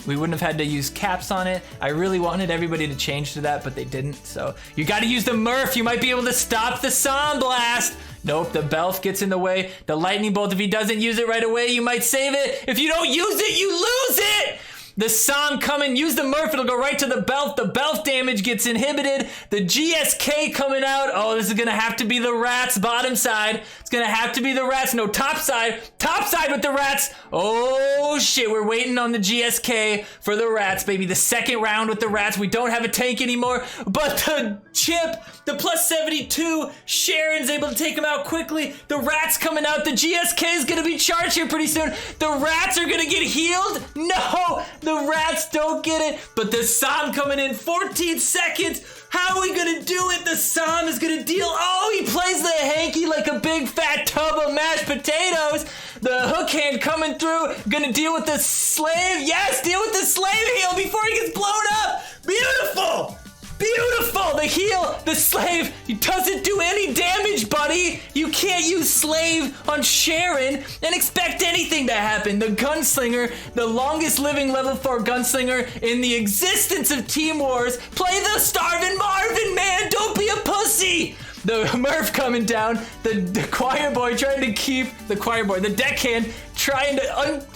We wouldn't have had to use caps on it. I really wanted everybody to change to that, but they didn't. So you got to use the Murph. You might be able to stop the Sound Blast. Nope, the Belf gets in the way. The Lightning Bolt, if he doesn't use it right away, you might save it. If you don't use it, you lose it. The SOM coming, use the Murph, it'll go right to the belt. The belt damage gets inhibited. The GSK coming out. Oh, this is gonna have to be the rats, bottom side. It's gonna have to be the rats. No, top side with the rats. Oh shit, we're waiting on the GSK for the rats, baby. The second round with the rats. We don't have a tank anymore, but the chip, the plus 72, Sharon's able to take him out quickly. The rats coming out. The GSK is gonna be charged here pretty soon. The rats are gonna get healed. No, the rats don't get it, but the SOM coming in 14 seconds. How are we gonna do it? The SOM is gonna deal. Oh, he plays the hanky like a big fat tub of mashed potatoes. The hook hand coming through, gonna deal with the slave. Yes, deal with the slave heal before he gets blown up. Beautiful. Beautiful! The heal, the slave, he doesn't do any damage, buddy! You can't use slave on Sharon and expect anything to happen. The gunslinger, the longest living level 4 gunslinger in the existence of Team Wars, play the Starvin' Marvin, man! Don't be a pussy! The Murph coming down, the choir boy trying to keep, the deckhand trying to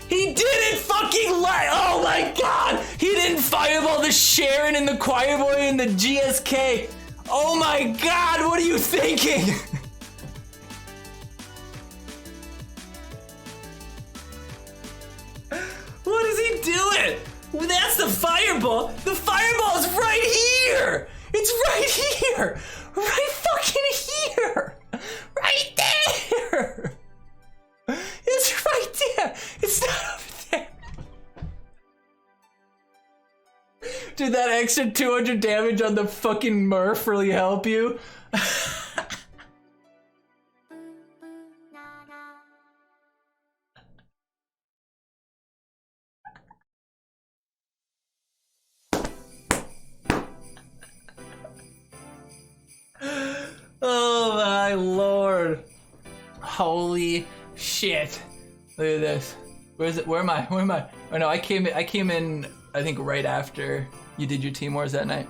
he didn't fucking lie. Oh my god. He didn't fireball the Sharon and the choir boy and the GSK. Oh my god, what are you thinking? What is he doing? Well, that's the fireball. The fireball is right here. It's right here. Right fucking here. Right there. It's right there. It's not over there. Did that extra 200 damage on the fucking Murph really help you? Oh my lord. Holy shit. Look at this. Where is it? Where am I? Oh no, I came in I think right after you did your Team Wars that night.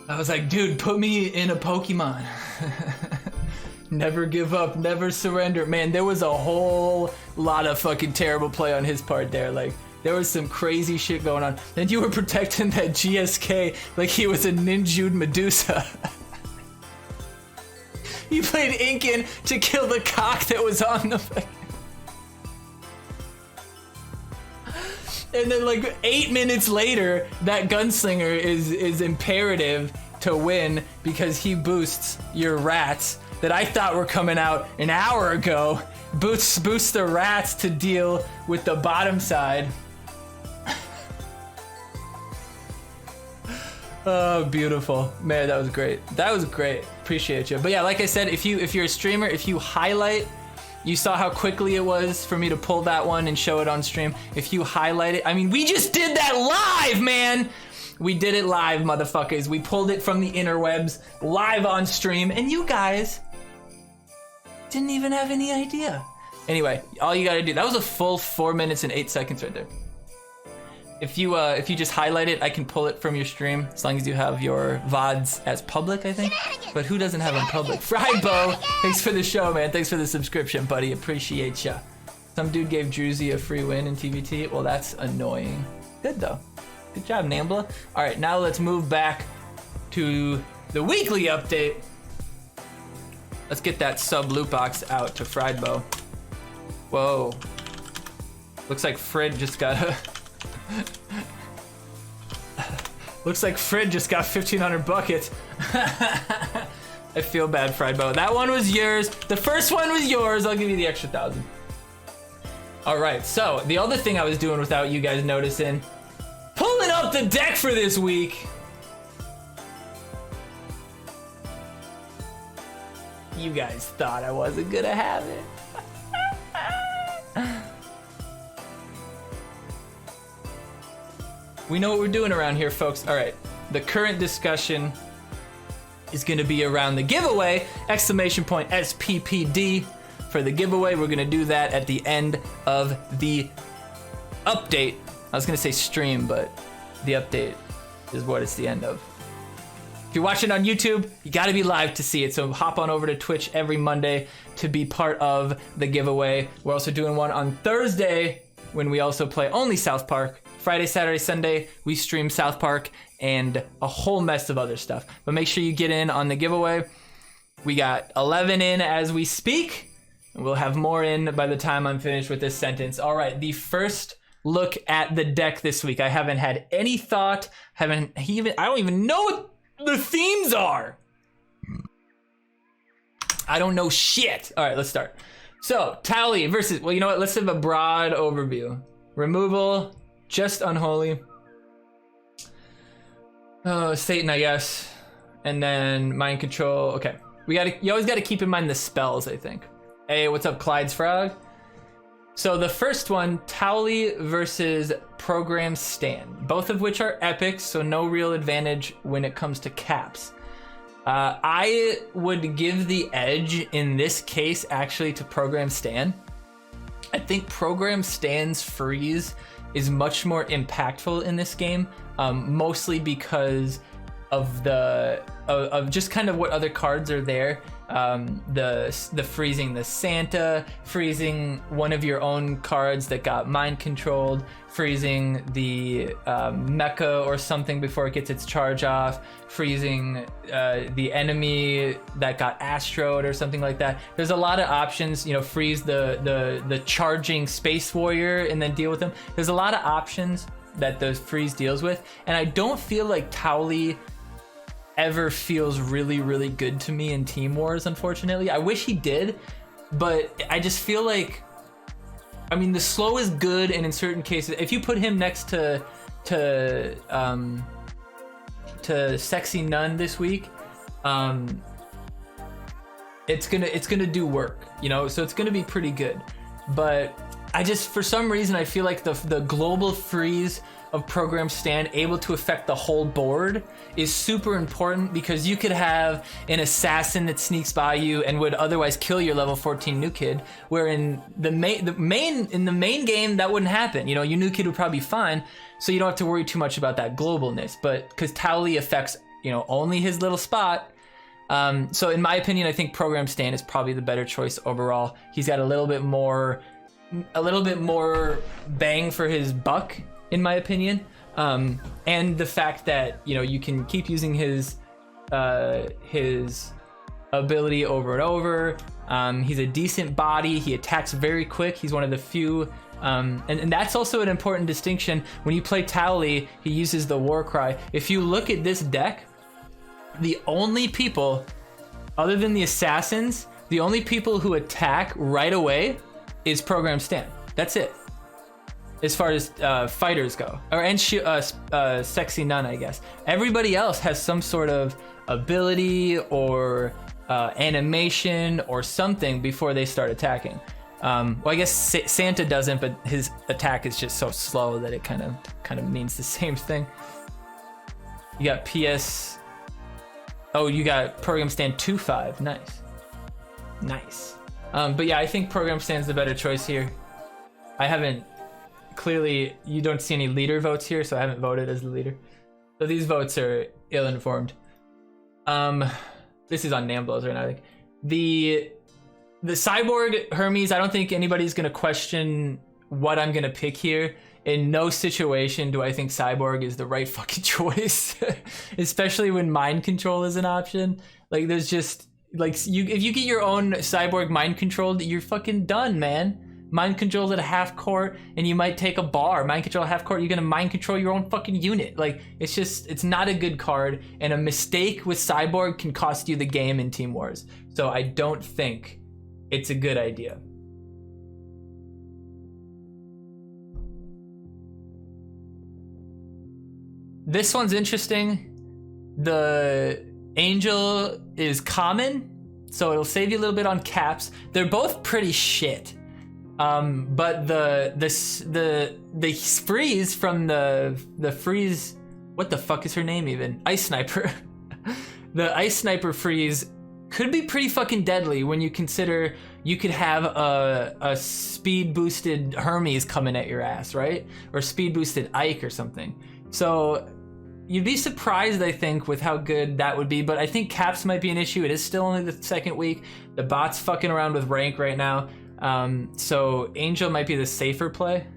I was like, dude, put me in a Pokemon. Never give up, never surrender. Man, there was a whole lot of fucking terrible play on his part there. Like, there was some crazy shit going on. And you were protecting that GSK like he was a ninju'd Medusa. You played Inkin to kill the cock that was on the fucking... And then like 8 minutes later, that gunslinger is imperative to win because he boosts your rats that I thought were coming out an hour ago. Boosts the rats to deal with the bottom side. Oh, beautiful. Man, that was great. That was great. Appreciate you. But yeah, like I said, if you're a streamer, if you highlight, you saw how quickly it was for me to pull that one and show it on stream. If you highlight it, I mean, we just did that live, man. We did it live, motherfuckers. We pulled it from the interwebs live on stream, and you guys didn't even have any idea. Anyway, all you gotta do, that was a full 4 minutes and 8 seconds right there. If you just highlight it, I can pull it from your stream as long as you have your VODs as public, I think. But who doesn't have them public? Frybo, thanks for the show, man. Thanks for the subscription, buddy. Appreciate ya. Some dude gave Druzy a free win in TVT. Well, that's annoying. Good though. Good job, Nambla. All right, now let's move back to the weekly update. Let's get that sub loot box out to Frybo. Whoa. Looks like Fred just got a... Looks like Fred just got 1,500 buckets. I feel bad, Frybo. That one was yours. The first one was yours. I'll give you the extra 1,000. All right, so the other thing I was doing without you guys noticing, pulling up the deck for this week. You guys thought I wasn't gonna have it. We know what we're doing around here, folks. All right, the current discussion is gonna be around the giveaway, exclamation point SPPD for the giveaway. We're gonna do that at the end of the update. I was gonna say stream, but the update is what it's the end of. If you're watching on YouTube, you gotta be live to see it. So hop on over to Twitch every Monday to be part of the giveaway. We're also doing one on Thursday when we also play only South Park. Friday, Saturday, Sunday, we stream South Park and a whole mess of other stuff. But make sure you get in on the giveaway. We got 11 in as we speak. We'll have more in by the time I'm finished with this sentence. All right, the first look at the deck this week. I haven't had any thought. I don't even know what the themes are. I don't know shit. All right, let's start. So, Tally versus, well, you know what? Let's have a broad overview. Removal, just Unholy. Oh, Satan, I guess. And then Mind Control. Okay. You always gotta keep in mind the spells, I think. Hey, what's up, Clyde's Frog? So the first one, Towley versus Program Stand. Both of which are epics, so no real advantage when it comes to caps. I would give the edge in this case actually to Program Stand. I think Program Stand's freeze is much more impactful in this game, mostly because of just kind of what other cards are there. The freezing the Santa, freezing one of your own cards that got mind controlled, freezing the mecha or something before it gets its charge off, freezing the enemy that got astroed or something like that. There's a lot of options, you know, freeze the charging space warrior and then deal with them. There's a lot of options that the freeze deals with, and I don't feel like Towley ever feels really, really good to me in Team Wars, unfortunately. I wish he did, but I just feel like, I mean, the slow is good, and in certain cases, if you put him next to Sexy Nun this week, it's gonna do work, you know, so it's gonna be pretty good. But I just, for some reason, I feel like the global freeze of Program Stand able to affect the whole board is super important, because you could have an assassin that sneaks by you and would otherwise kill your level 14 new kid, where in the main game that wouldn't happen. You know, your new kid would probably be fine, so you don't have to worry too much about that globalness. But because Towley affects, you know, only his little spot, so in my opinion, I think Program Stand is probably the better choice overall. He's got a little bit more bang for his buck, in my opinion, and the fact that, you know, you can keep using his ability over and over. He's a decent body. He attacks very quick. He's one of the few, and that's also an important distinction. When you play Towley, he uses the war cry. If you look at this deck, the only people, other than the assassins, the only people who attack right away is Program Stand. That's it, as far as fighters go, and Sexy Nun, I guess. Everybody else has some sort of ability or animation or something before they start attacking. Well, I guess Santa doesn't, but his attack is just so slow that it kind of means the same thing. You got PS. Oh, you got Program Stand 2-5. Nice. But yeah, I think Program Stand's the better choice here. I haven't. Clearly, you don't see any leader votes here, so I haven't voted as the leader. So these votes are ill-informed. This is on Namblos right now, I think. The Cyborg Hermes, I don't think anybody's gonna question what I'm gonna pick here. In no situation do I think Cyborg is the right fucking choice, especially when mind control is an option. Like, there's just, like, if you get your own Cyborg mind controlled, you're fucking done, man. Mind control's at a half court, and you might take a bar. Mind control at half court, you're gonna mind control your own fucking unit. Like, it's not a good card, and a mistake with Cyborg can cost you the game in Team Wars. So I don't think it's a good idea. This one's interesting. The Angel is common, so it'll save you a little bit on caps. They're both pretty shit. But the freeze from the freeze, what the fuck is her name even? Ice Sniper. The Ice Sniper freeze could be pretty fucking deadly when you consider you could have a speed boosted Hermes coming at your ass, right? Or speed boosted Ike or something. So you'd be surprised, I think, with how good that would be, but I think caps might be an issue. It is still only the second week. The bot's fucking around with rank right now. So Angel might be the safer play.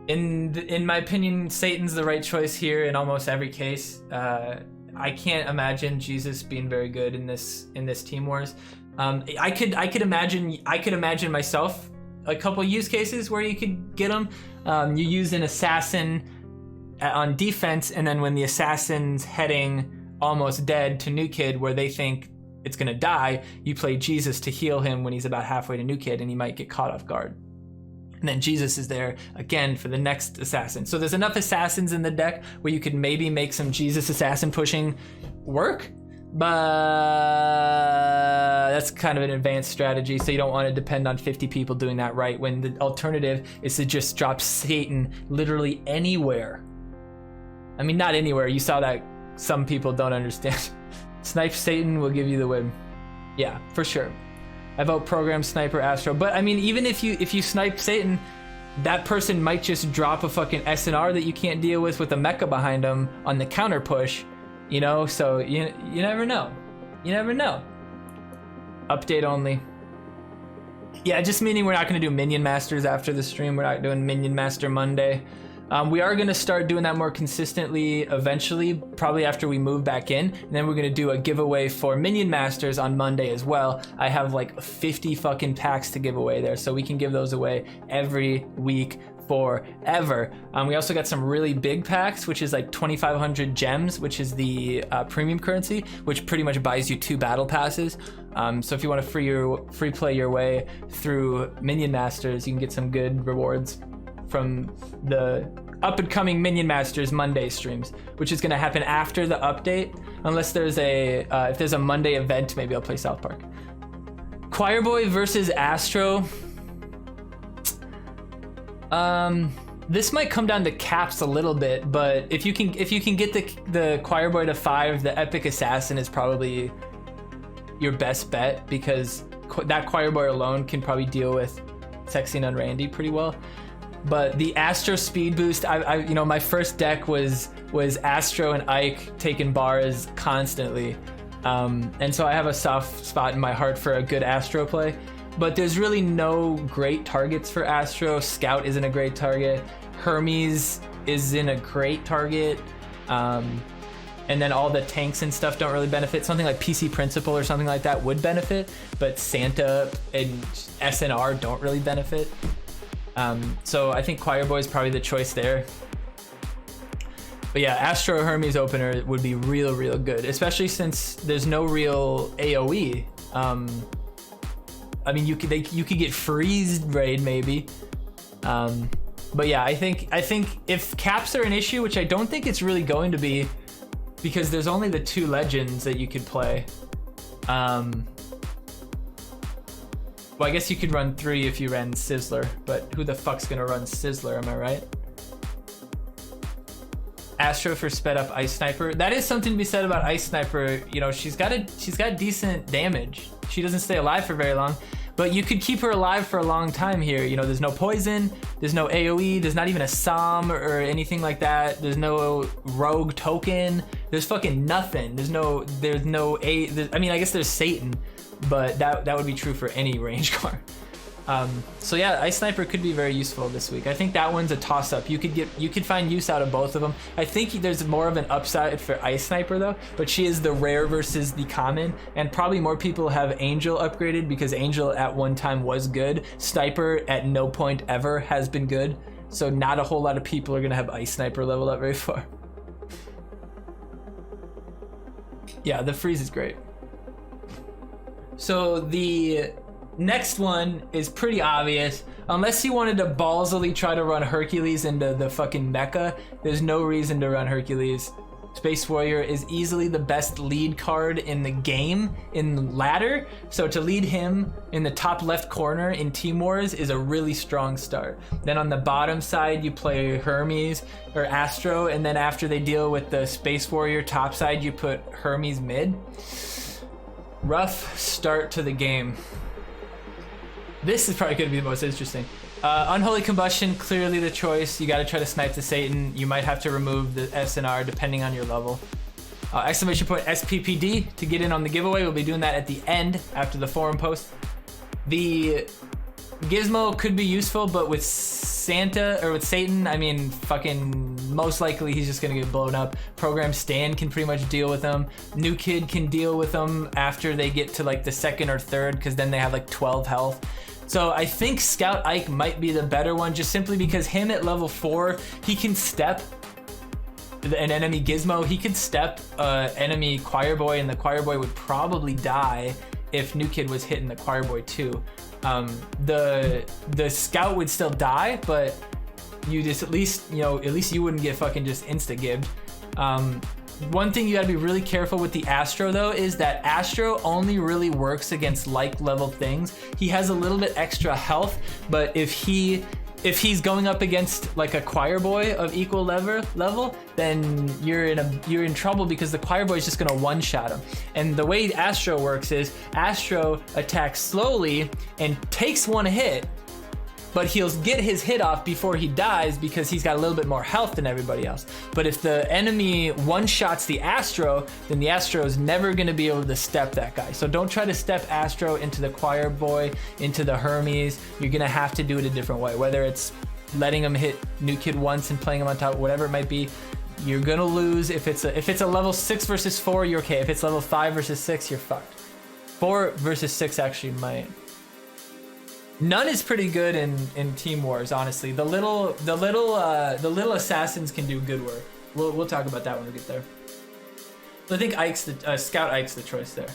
In my opinion, Satan's the right choice here in almost every case. I can't imagine Jesus being very good in this Team Wars. I could imagine myself a couple use cases where you could get him. You use an assassin on defense, and then when the assassin's heading almost dead to New Kid, where they think it's gonna die, you play Jesus to heal him when he's about halfway to New Kid, and he might get caught off guard. And then Jesus is there again for the next assassin. So there's enough assassins in the deck where you could maybe make some Jesus assassin pushing work, but that's kind of an advanced strategy, so you don't want to depend on 50 people doing that right, when the alternative is to just drop Satan literally anywhere. I mean, not anywhere. You saw that some people don't understand. Snipe Satan will give you the win. Yeah, for sure. I vote program sniper Astro, but I mean, even if you snipe Satan, that person might just drop a fucking SNR that you can't deal with a mecha behind them on the counter push, you know. So you never know. You never know. Update only. Yeah, just meaning we're not going to do Minion Masters after the stream. We're not doing Minion Master Monday. We are going to start doing that more consistently eventually, probably after we move back in. And then we're going to do a giveaway for Minion Masters on Monday as well. I have like 50 fucking packs to give away there, so we can give those away every week forever. We also got some really big packs, which is like 2,500 gems, which is the premium currency, which pretty much buys you 2 battle passes. So if you want to free play your way through Minion Masters, you can get some good rewards from the up and coming Minion Masters Monday streams, which is going to happen after the update, unless there's if there's a Monday event, maybe I'll play South Park. Choir Boy versus Astro. This might come down to caps a little bit, but if you can get the Choir Boy to 5, the Epic Assassin is probably your best bet, because that Choir Boy alone can probably deal with Sexy and Randy pretty well. But the Astro speed boost, you know, my first deck was Astro and Ike taking bars constantly, and so I have a soft spot in my heart for a good Astro play. But there's really no great targets for Astro. Scout isn't a great target. Hermes isn't a great target. And then all the tanks and stuff don't really benefit. Something like PC Principal or something like that would benefit, but Santa and SNR don't really benefit. So I think Choir Boy is probably the choice there. But yeah, Astro Hermes opener would be real good, especially since there's no real AoE. I mean, you could get freeze raid maybe. But yeah, I think if caps are an issue, which I don't think it's really going to be, because there's only the 2 legends that you could play. Well, I guess you could run 3 if you ran Sizzler, but who the fuck's gonna run Sizzler, am I right? Astro for sped up Ice Sniper. That is something to be said about Ice Sniper. You know, she's got decent damage. She doesn't stay alive for very long, but you could keep her alive for a long time here. You know, there's no poison, there's no AoE, there's not even a SOM or anything like that. There's no rogue token. There's fucking nothing. I mean, I guess there's Satan, but that would be true for any range card. So yeah, Ice Sniper could be very useful this week. I think that one's a toss-up. You could find use out of both of them. I think there's more of an upside for Ice Sniper though, but she is the rare versus the common, and probably more people have Angel upgraded because Angel at one time was good. Sniper at no point ever has been good, so not a whole lot of people are gonna have Ice Sniper level up very far. Yeah, the freeze is great. So the next one is pretty obvious. Unless you wanted to ballsily try to run Hercules into the fucking mecha, there's no reason to run Hercules. Space Warrior is easily the best lead card in the game in ladder, so to lead him in the top left corner in Team Wars is a really strong start. Then on the bottom side you play Hermes or Astro, and then after they deal with the Space Warrior top side you put Hermes mid. Rough start to the game. This is probably going to be the most interesting. Unholy Combustion, clearly the choice. You got to try to snipe the Satan. You might have to remove the SNR depending on your level. Exclamation point SPPD to get in on the giveaway. We'll be doing that at the end after the forum post. The Gizmo could be useful, but with Santa, or with Satan, I mean, fucking most likely he's just gonna get blown up. Program Stan can pretty much deal with him. New Kid can deal with him after they get to like the second or third, because then they have like 12 health. So I think Scout Ike might be the better one, just simply because him at level 4, he can step an enemy Gizmo, he could step enemy Choir Boy, and the Choir Boy would probably die if New Kid was hitting the Choir Boy too. The Scout would still die, but you just at least you wouldn't get fucking just insta-gibbed. One thing you gotta be really careful with the Astro though is that Astro only really works against like level things. He has a little bit extra health, but if he's going up against like a Choir Boy of equal level, then you're in trouble, because the Choir Boy is just gonna one-shot him. And the way Astro works is Astro attacks slowly and takes one hit, but he'll get his hit off before he dies because he's got a little bit more health than everybody else. But if the enemy one-shots the Astro, then the Astro is never gonna be able to step that guy. So don't try to step Astro into the Choir Boy, into the Hermes. You're gonna have to do it a different way, whether it's letting him hit New Kid once and playing him on top, whatever it might be. You're gonna lose. If it's a level 6 versus 4, you're okay. If it's level 5 versus 6, you're fucked. 4 versus 6 actually might. None is pretty good in Team Wars, honestly. The little assassins can do good work. We'll talk about that when we get there. So I think Scout Ike's the choice there.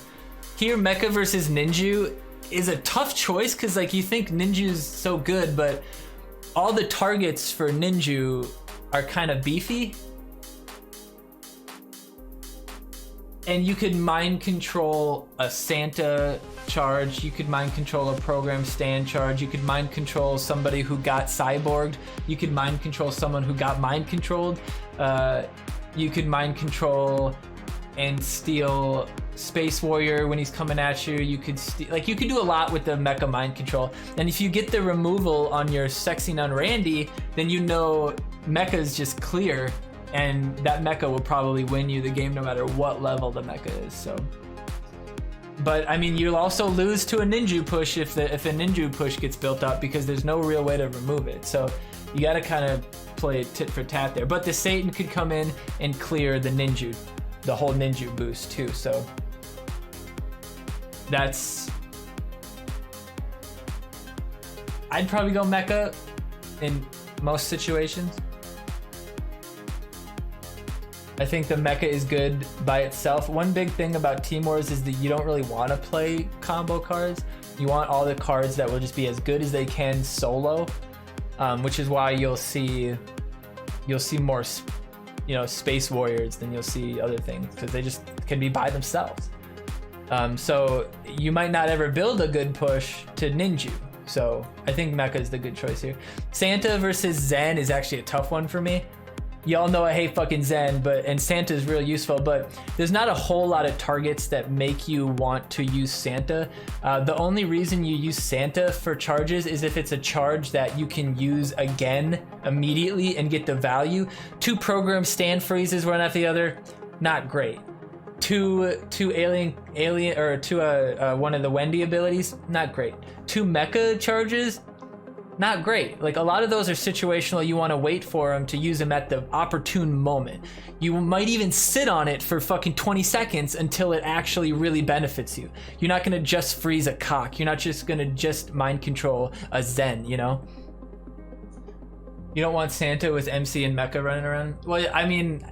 Here, Mecha versus Ninju is a tough choice, because like you think Ninju's so good, but all the targets for Ninju are kind of beefy. And you could mind control a Santa charge, you could mind control a Program Stan charge, you could mind control somebody who got cyborged, you could mind control someone who got mind controlled, you could mind control and steal Space Warrior when he's coming at you. You could you could do a lot with the Mecha mind control. And if you get the removal on your Sexy Nun Randy, then you know Mecha's just clear, and that Mecha will probably win you the game no matter what level the Mecha is. So, but I mean, you'll also lose to a Ninju push if a Ninju push gets built up, because there's no real way to remove it. So you got to kind of play tit for tat there. But the Satan could come in and clear the Ninju, the whole Ninju boost too. So I'd probably go Mecha in most situations. I think the Mecha is good by itself. One big thing about Team Wars is that you don't really want to play combo cards. You want all the cards that will just be as good as they can solo, which is why you'll see more, Space Warriors than you'll see other things, because they just can be by themselves. So you might not ever build a good push to Ninju. So I think Mecha is the good choice here. Santa versus Zen is actually a tough one for me. Y'all know I hate fucking Zen, and Santa is real useful, but there's not a whole lot of targets that make you want to use Santa. The only reason you use Santa for charges is if it's a charge that you can use again immediately and get the value. 2 program stand freezes one after the other, not great. Two alien or one of the Wendy abilities, not great. 2 mecha charges, not great. Like, a lot of those are situational. You want to wait for them to use them at the opportune moment. You might even sit on it for fucking 20 seconds until it actually really benefits you. You're not going to just freeze a cock. You're not just going to just mind control a Zen, You don't want Santa with MC and Mecha running around? Well, I mean,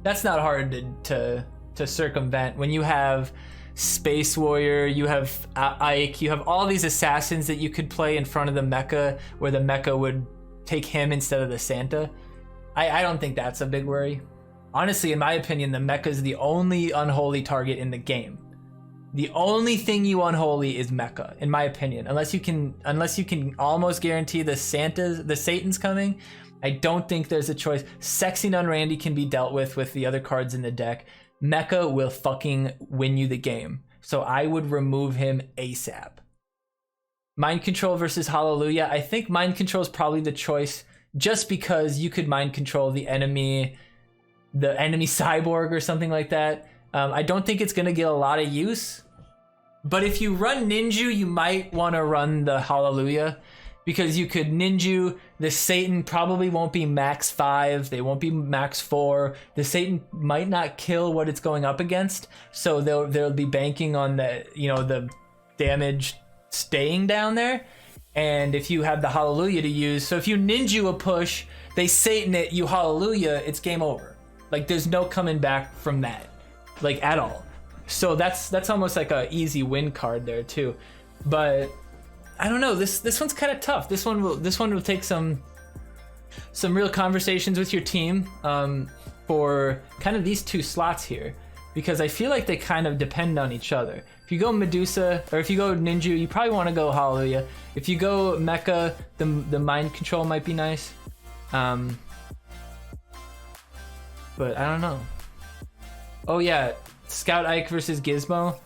that's not hard to circumvent. When you have Space Warrior, you have Ike, you have all these assassins that you could play in front of the Mecha, where the Mecha would take him instead of the Santa. I don't think that's a big worry. Honestly, in my opinion, the Mecha is the only unholy target in the game. The only thing you unholy is Mecha, in my opinion. Unless you can almost guarantee the Satan's coming, I don't think there's a choice. Sexy Nun Randy can be dealt with the other cards in the deck. Mecha will fucking win you the game. So I would remove him ASAP. Mind Control versus Hallelujah. I think Mind Control is probably the choice, just because you could Mind Control the enemy cyborg or something like that. I don't think it's going to get a lot of use. But if you run Ninju, you might want to run the Hallelujah. because you could ninju. The Satan probably won't be max 5. They won't be max 4. The Satan might not kill what it's going up against, so they'll be banking on the, you know, the damage staying down there. And if you have the Hallelujah to use, so if you ninju a push, they Satan it, you Hallelujah, it's game over. Like there's no coming back from that, like at all. So that's almost like a easy win card there too. But I don't know, this one's kind of tough. This one will take some real conversations with your team for kind of these 2 slots here, because I feel like they kind of depend on each other. If you go Medusa, or if you go Ninju, you probably want to go Hallelujah. If you go Mecha, the mind control might be nice. But I don't know. Oh yeah, Scout Ike versus Gizmo.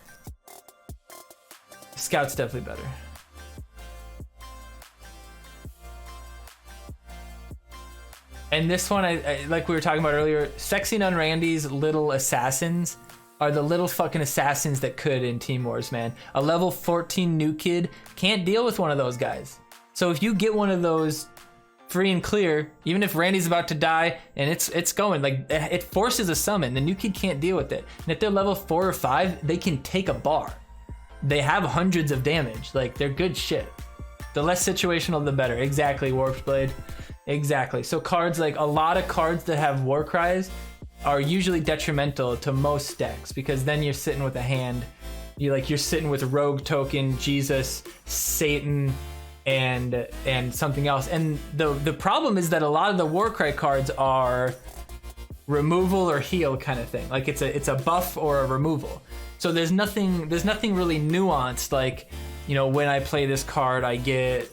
Scout's definitely better. And this one, I like we were talking about earlier, Sexy Nun Randy's little assassins are the little fucking assassins that could in Team Wars, man. A level 14 new kid can't deal with one of those guys. So if you get one of those free and clear, even if Randy's about to die and it's going, like it forces a summon, the new kid can't deal with it. And if they're level 4 or 5, they can take a bar. They have hundreds of damage. Like they're good shit. The less situational, the better. Exactly, Warped Blade. Exactly. So cards, like a lot of cards that have war cries are usually detrimental to most decks, because then you're sitting with a hand. You're sitting with Rogue Token, Jesus, Satan, and something else. And the problem is that a lot of the Warcry cards are removal or heal kind of thing. Like it's a buff or a removal. So there's nothing really nuanced. Like, you know, when I play this card, I get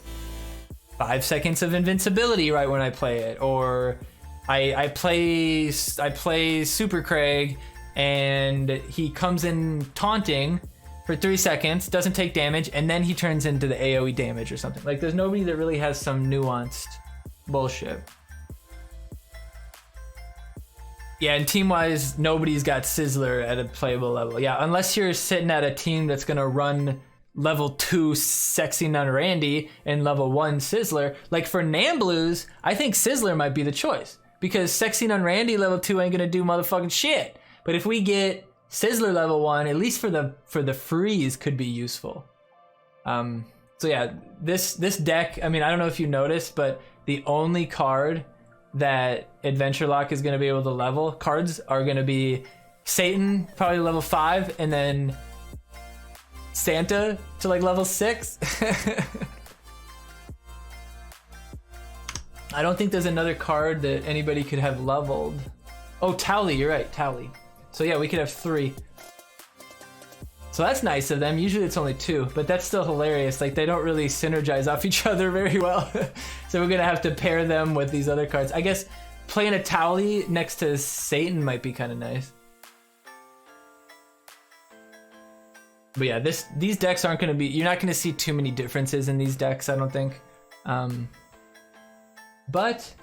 5 seconds of invincibility right when I play it, or I play Super Craig and he comes in taunting for 3 seconds, doesn't take damage, and then he turns into the AoE damage or something. Like there's nobody that really has some nuanced bullshit. Yeah, and team-wise, nobody's got Sizzler at a playable level. Yeah, unless you're sitting at a team that's gonna run level 2 Sexy Nun Randy and level 1 Sizzler. Like for Namblues, I think Sizzler might be the choice, because Sexy Nun Randy level 2 ain't gonna do motherfucking shit. But if we get Sizzler level 1, at least for the freeze, could be useful. So yeah, this deck, I mean, I don't know if you noticed, but the only card that Adventure Lock is gonna be able to level, cards are gonna be Satan, probably level 5, and then Santa to like level 6. I don't think there's another card that anybody could have leveled. Oh, Towley, you're right, Towley. So yeah, we could have 3. So that's nice of them. Usually it's only 2, but that's still hilarious. Like they don't really synergize off each other very well. So we're gonna have to pair them with these other cards. I guess playing a Towley next to Satan might be kind of nice. But yeah, these decks aren't gonna be, you're not gonna see too many differences in these decks, I don't think. But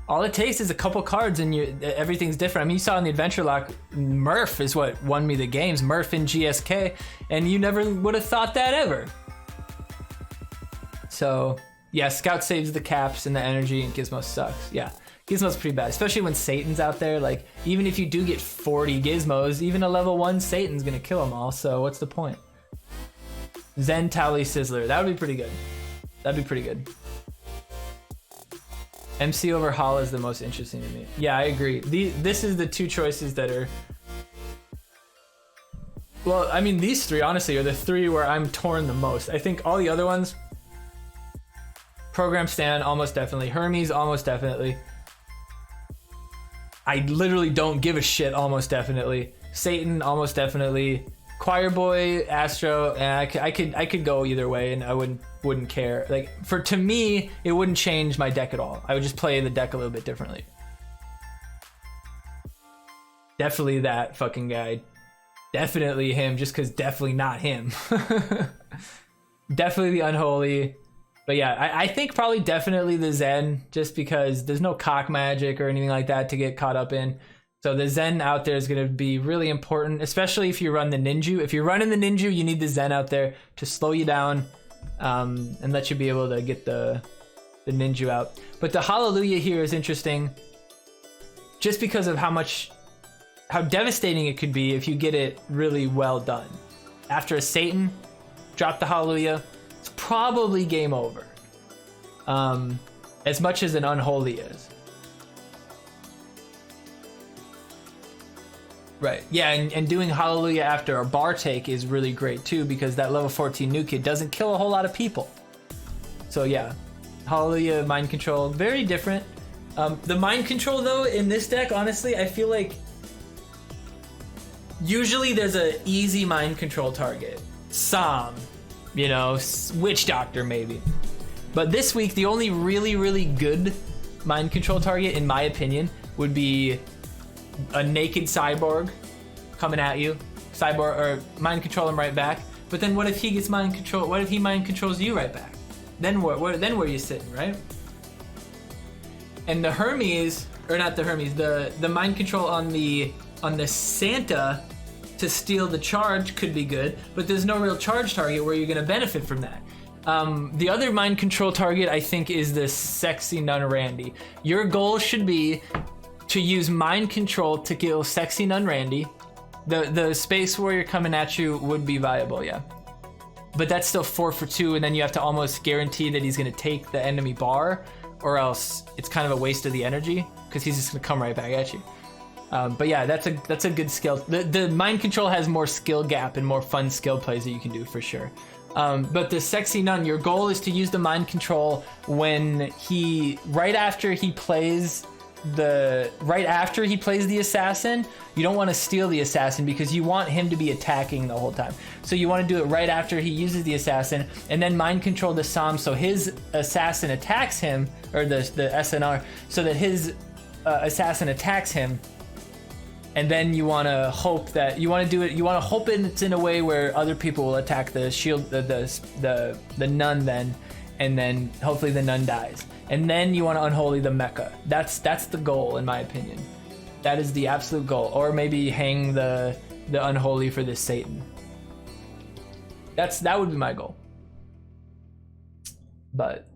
all it takes is a couple cards and everything's different. I mean, you saw in the Adventure Lock, Murph is what won me the games, Murph in GSK, and you never would have thought that ever. So yeah, Scout saves the caps and the energy, and Gizmo sucks. Yeah, Gizmo's pretty bad, especially when Satan's out there. Like, even if you do get 40 Gizmos, even a level 1 Satan's gonna kill them all, so what's the point? Zen, Towley, Sizzler, that would be pretty good. That'd be pretty good. MC over Hall is the most interesting to me. Yeah, I agree. This is the 2 choices that are... Well, I mean, these 3, honestly, are the 3 where I'm torn the most. I think all the other ones... Program Stan, almost definitely. Hermes, almost definitely. I literally don't give a shit, almost definitely. Satan, almost definitely. Choir Boy, Astro, and I could go either way, and I wouldn't care. Like, to me, it wouldn't change my deck at all. I would just play the deck a little bit differently. Definitely that fucking guy. Definitely him, just because definitely not him. Definitely the Unholy. But yeah, I think probably definitely the Zen, just because there's no cock magic or anything like that to get caught up in. So the Zen out there is going to be really important, especially if you run the Ninju. If you're running the Ninju, you need the Zen out there to slow you down and let you be able to get the ninja out. But the Hallelujah here is interesting just because of how devastating it could be if you get it really well done. After a Satan, drop the Hallelujah, it's probably game over. As much as an Unholy is. Right, yeah, and doing Hallelujah after a bar take is really great too, because that level 14 new kid doesn't kill a whole lot of people. So yeah, Hallelujah, Mind Control, very different. The Mind Control though, in this deck, honestly, I feel like usually there's an easy Mind Control target. Psalm, you know, Witch Doctor maybe. But this week, the only really, really good Mind Control target, in my opinion, would be a naked Cyborg coming at you. Cyborg, or Mind Control him right back. But then what if he gets Mind Control? What if he Mind Controls you right back? Then what? Then where are you sitting, right? And the Hermes, or not the Hermes, the Mind Control on the Santa to steal the charge could be good, but there's no real charge target where you're gonna benefit from that. The other Mind Control target, I think, is the Sexy Nun Randy. Your goal should be to use Mind Control to kill Sexy Nun Randy. The Space Warrior coming at you would be viable, yeah. But that's still 4 for 2, and then you have to almost guarantee that he's gonna take the enemy bar, or else it's kind of a waste of the energy, because he's just gonna come right back at you. But yeah, that's a good skill. The Mind Control has more skill gap and more fun skill plays that you can do for sure. But the Sexy Nun, your goal is to use the Mind Control when right after he plays the assassin. You don't want to steal the assassin because you want him to be attacking the whole time. So you want to do it right after he uses the assassin, and then Mind Control the Psalm so his assassin attacks him, or the SNR, so that his assassin attacks him. And then you want to hope that you want to hope it's in a way where other people will attack the shield, the nun then, and then hopefully the nun dies. And then you want to unholy the mecha. That's the goal, in my opinion. That is the absolute goal. Or maybe hang the unholy for the Satan. That would be my goal. But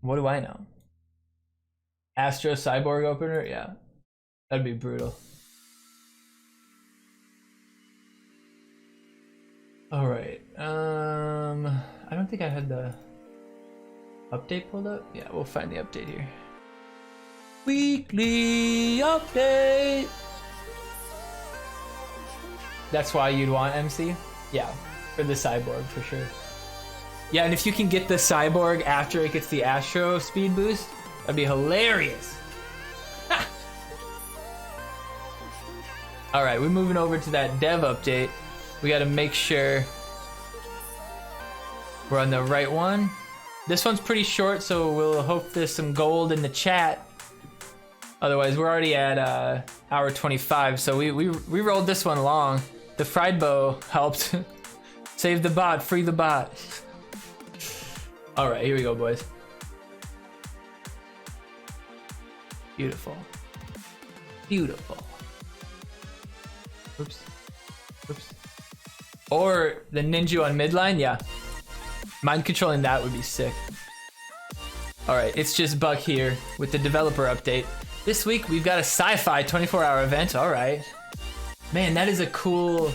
what do I know? Astro Cyborg opener, yeah. That'd be brutal. All right. I don't think I had the update pulled up. Yeah, we'll find the update here. Weekly update. That's why you'd want MC? Yeah, for the Cyborg for sure. Yeah, and if you can get the Cyborg after it gets the Astro speed boost, that'd be hilarious. All right, we're moving over to that dev update. We got to make sure we're on the right one. This one's pretty short, so we'll hope there's some gold in the chat. Otherwise, we're already at hour 25, so we rolled this one long. The fried bow helped. Save the bot, free the bot. All right, here we go, boys. Beautiful. Beautiful. Oops. Oops. Or the ninja on midline, yeah. Mind controlling that would be sick. Alright, it's just Buck here with the developer update. This week we've got a sci-fi 24-hour event, alright. Man, that is a cool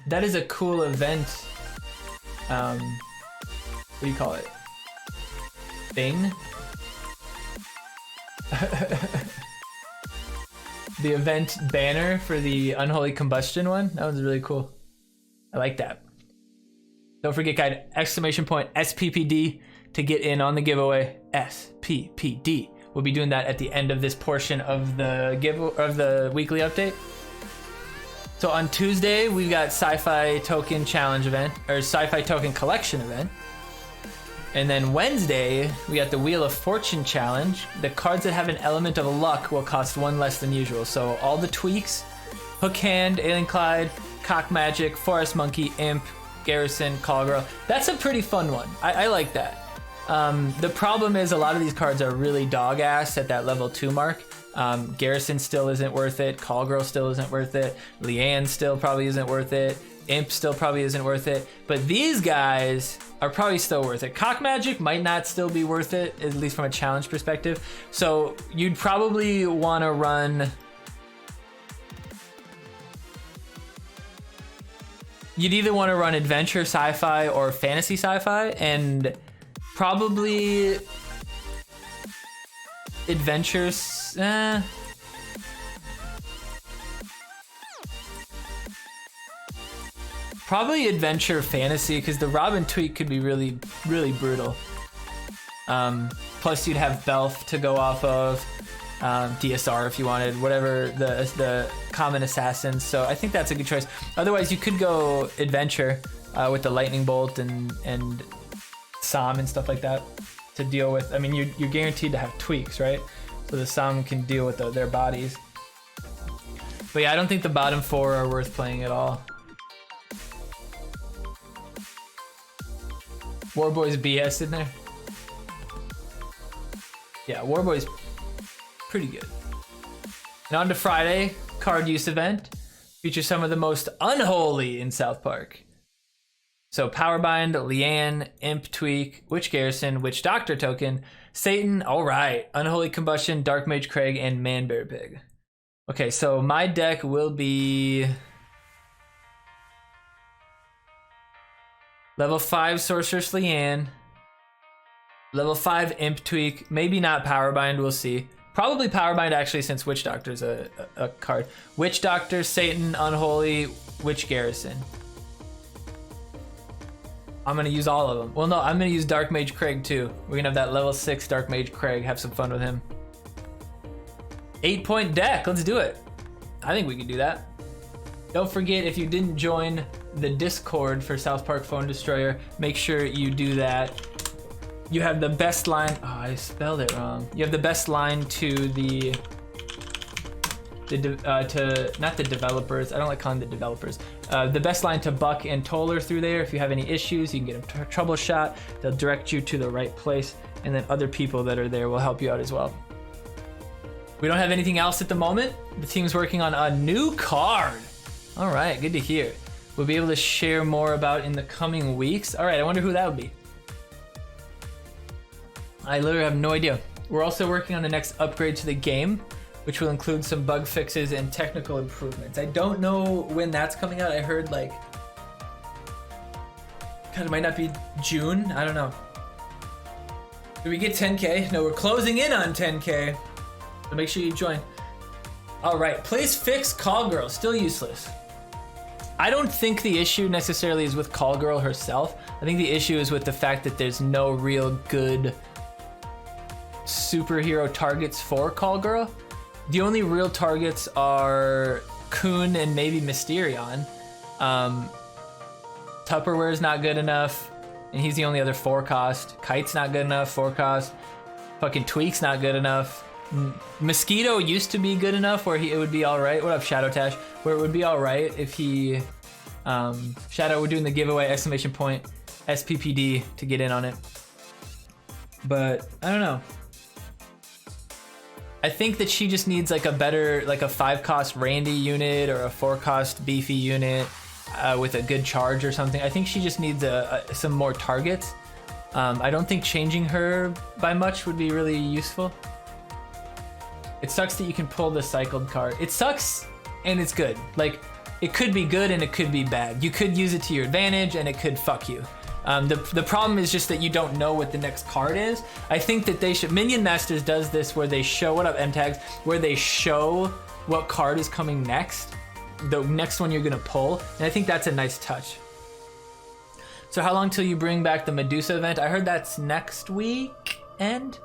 event. What do you call it? Thing? The event banner for the Unholy Combustion one. That was really cool. I like that. Don't forget, guys, exclamation point SPPD to get in on the giveaway. SPPD. We'll be doing that at the end of this portion of the weekly update. So on Tuesday, we've got Sci-Fi Token Challenge event, or Sci-Fi Token Collection event. And then Wednesday, we got the Wheel of Fortune Challenge. The cards that have an element of luck will cost 1 less than usual. So all the tweaks, Hook Hand, Alien Clyde, Cock Magic, Forest Monkey, Imp, Garrison, Call Girl. That's a pretty fun one. I like that. The problem is a lot of these cards are really dog ass at that level 2 mark. Garrison still isn't worth it. Call Girl still isn't worth it. Leanne still probably isn't worth it. Imp still probably isn't worth it, but these guys are probably still worth it. Cock Magic might not still be worth it, at least from a challenge perspective. So you'd probably want to run... You'd either want to run adventure sci-fi or fantasy sci-fi, and probably adventures. Probably adventure fantasy, because the Robin tweak could be really, really brutal. Plus, you'd have Belf to go off of, DSR if you wanted, whatever the common assassins. So I think that's a good choice. Otherwise, you could go adventure with the lightning bolt and Sam and stuff like that to deal with. I mean, you're guaranteed to have tweaks, right? So the Sam can deal with their bodies. But yeah, I don't think the bottom 4 are worth playing at all. Warboy's BS in there. Yeah, Warboy's pretty good. And on to Friday, card use event. Features some of the most unholy in South Park. So Powerbind, Leanne, Imp Tweak, Witch Garrison, Witch Doctor Token, Satan, alright, Unholy Combustion, Dark Mage Craig, and Man Bear Pig. Okay, so my deck will be... Level 5 Sorceress Leanne. Level 5 Imp Tweak. Maybe not Powerbind, we'll see. Probably Powerbind actually, since Witch Doctor's a card. Witch Doctor, Satan, Unholy, Witch Garrison. I'm gonna use all of them. Well, no, I'm gonna use Dark Mage Craig too. We're gonna have that level 6 Dark Mage Craig, have some fun with him. 8-point deck, let's do it. I think we can do that. Don't forget, if you didn't join the Discord for South Park Phone Destroyer, make sure you do that. You have the best line. Oh, I spelled it wrong. You have the best line to not the developers. I don't like calling the developers. The best line to Buck and Toller through there. If you have any issues, you can get them troubleshot. They'll direct you to the right place, and then other people that are there will help you out as well. We don't have anything else at the moment. The team's working on a new card. All right, good to hear. We'll be able to share more about in the coming weeks. All right, I wonder who that would be. I literally have no idea. We're also working on the next upgrade to the game, which will include some bug fixes and technical improvements. I don't know when that's coming out. I heard like, kind of might not be June. I don't know. Did we get 10K? No, we're closing in on 10K. So make sure you join. All right, please fix Call Girl, still useless. I don't think the issue necessarily is with Call Girl herself. I think the issue is with the fact that there's no real good superhero targets for Call Girl. The only real targets are Coon and maybe Mysterion. Tupperware's not good enough, and he's the only other 4-cost. Kite's not good enough, 4-cost. Fucking Tweak's not good enough. Mosquito used to be good enough where it would be all right. What up, Shadow Tash? Where it would be all right if he, Shadow, we're doing the giveaway, exclamation point, SPPD to get in on it. But I don't know. I think that she just needs like a better, like a 5-cost Randy unit or a 4-cost Beefy unit with a good charge or something. I think she just needs some more targets. I don't think changing her by much would be really useful. It sucks that you can pull the cycled card. It sucks and it's good. Like, it could be good and it could be bad. You could use it to your advantage and it could fuck you. The problem is just that you don't know what the next card is. I think that they should, Minion Masters does this where they show, what up M-Tags, where they show what card is coming next, the next one you're gonna pull, and I think that's a nice touch. So how long till you bring back the Medusa event? I heard that's next weekend.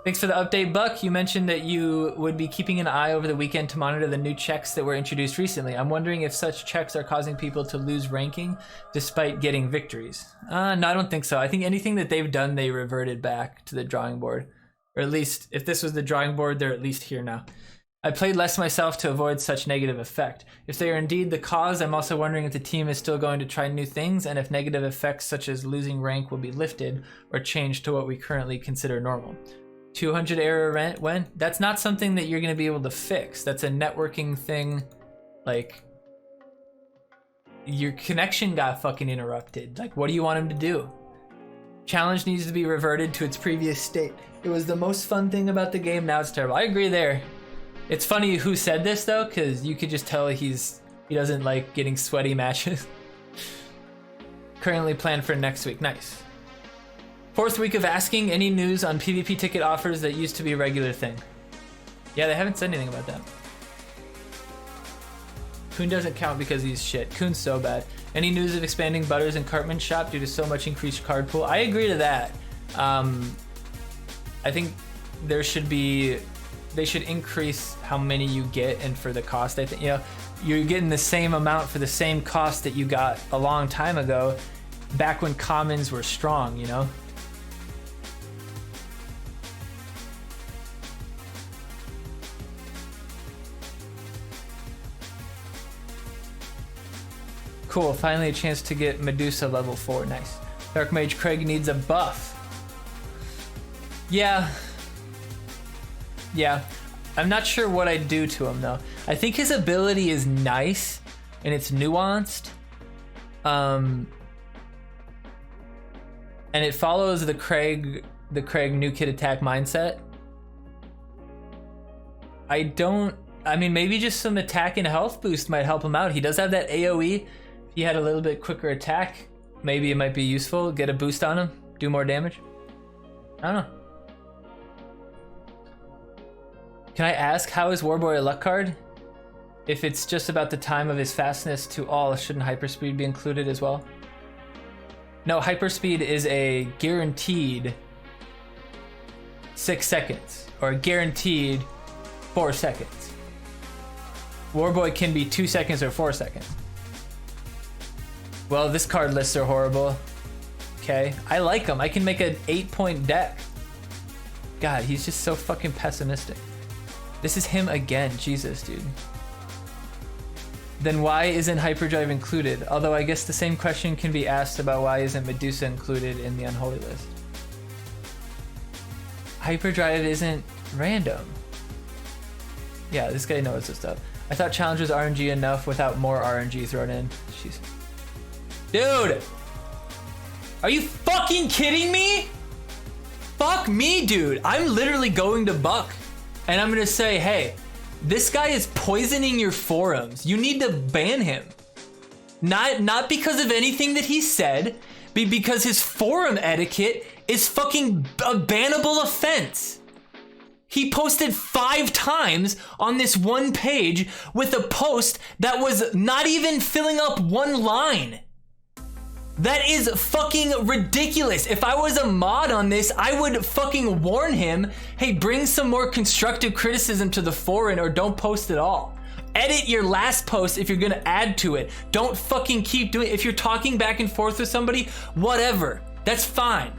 Thanks for the update, Buck. You mentioned that you would be keeping an eye over the weekend to monitor the new checks that were introduced recently. I'm wondering if such checks are causing people to lose ranking despite getting victories. No, I don't think so. I think anything that they've done, they reverted back to the drawing board. Or at least, if this was the drawing board, they're at least here now. I played less myself to avoid such negative effect. If they are indeed the cause, I'm also wondering if the team is still going to try new things and if negative effects such as losing rank will be lifted or changed to what we currently consider normal. 200 error rent when? That's not something that you're going to be able to fix. That's a networking thing. Like, your connection got fucking interrupted. Like, what do you want him to do? Challenge needs to be reverted to its previous state. It was the most fun thing about the game, now it's terrible. I agree there. It's funny who said this though, because you could just tell he doesn't like getting sweaty matches. Currently planned for next week. Nice. 4th week of asking, any news on PvP ticket offers that used to be a regular thing? Yeah, they haven't said anything about that. Kuhn doesn't count because he's shit. Kuhn's so bad. Any news of expanding Butters and Cartman's shop due to so much increased card pool? I agree to that. I think they should increase how many you get and for the cost. I think, you know, you're getting the same amount for the same cost that you got a long time ago, back when commons were strong, you know? Cool, finally a chance to get Medusa level 4, nice. Dark Mage Craig needs a buff. Yeah. I'm not sure what I'd do to him though. I think his ability is nice and it's nuanced. And it follows the Craig new kid attack mindset. I mean, maybe just some attack and health boost might help him out. He does have that AoE. If he had a little bit quicker attack, maybe it might be useful. Get a boost on him, do more damage. I don't know. Can I ask, how is Warboy a luck card? If it's just about the time of his fastness to all, shouldn't hyperspeed be included as well? No, hyperspeed is a guaranteed 6 seconds, or a guaranteed 4 seconds. Warboy can be 2 seconds or 4 seconds. Well, this card lists are horrible. Okay, I like him. I can make an 8-point deck. God, he's just so fucking pessimistic. This is him again, Jesus, dude. Then why isn't Hyperdrive included? Although I guess the same question can be asked about why isn't Medusa included in the unholy list. Hyperdrive isn't random. Yeah, this guy knows this stuff. I thought challenge was RNG enough without more RNG thrown in. Jeez. Dude! Are you fucking kidding me? Fuck me, dude. I'm literally going to Buck and I'm gonna say, hey, this guy is poisoning your forums. You need to ban him. Not because of anything that he said, but because his forum etiquette is fucking a bannable offense. He posted 5 times on this one page with a post that was not even filling up 1 line. That is fucking ridiculous. If I was a mod on this, I would fucking warn him, hey, bring some more constructive criticism to the forum or don't post at all. Edit your last post if you're gonna add to it. Don't fucking keep doing it. If you're talking back and forth with somebody, whatever, that's fine.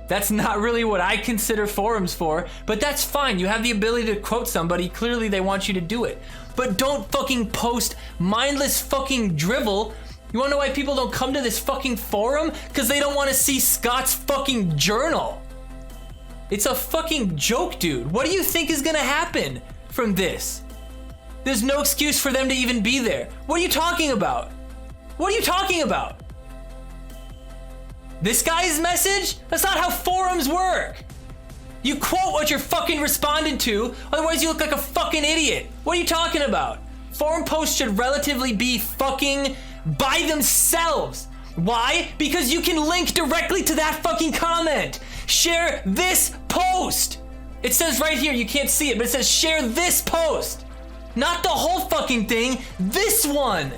That's not really what I consider forums for, but that's fine. You have the ability to quote somebody. Clearly they want you to do it. But don't fucking post mindless fucking drivel. You wanna know why people don't come to this fucking forum? Because they don't wanna see Scott's fucking journal. It's a fucking joke, dude. What do you think is gonna happen from this? There's no excuse for them to even be there. What are you talking about? What are you talking about? This guy's message? That's not how forums work. You quote what you're fucking responding to, otherwise you look like a fucking idiot. What are you talking about? Forum posts should relatively be fucking by themselves. Why? Because you can link directly to that fucking comment. Share this post. It says right here, you can't see it, but it says share this post. Not the whole fucking thing, this one.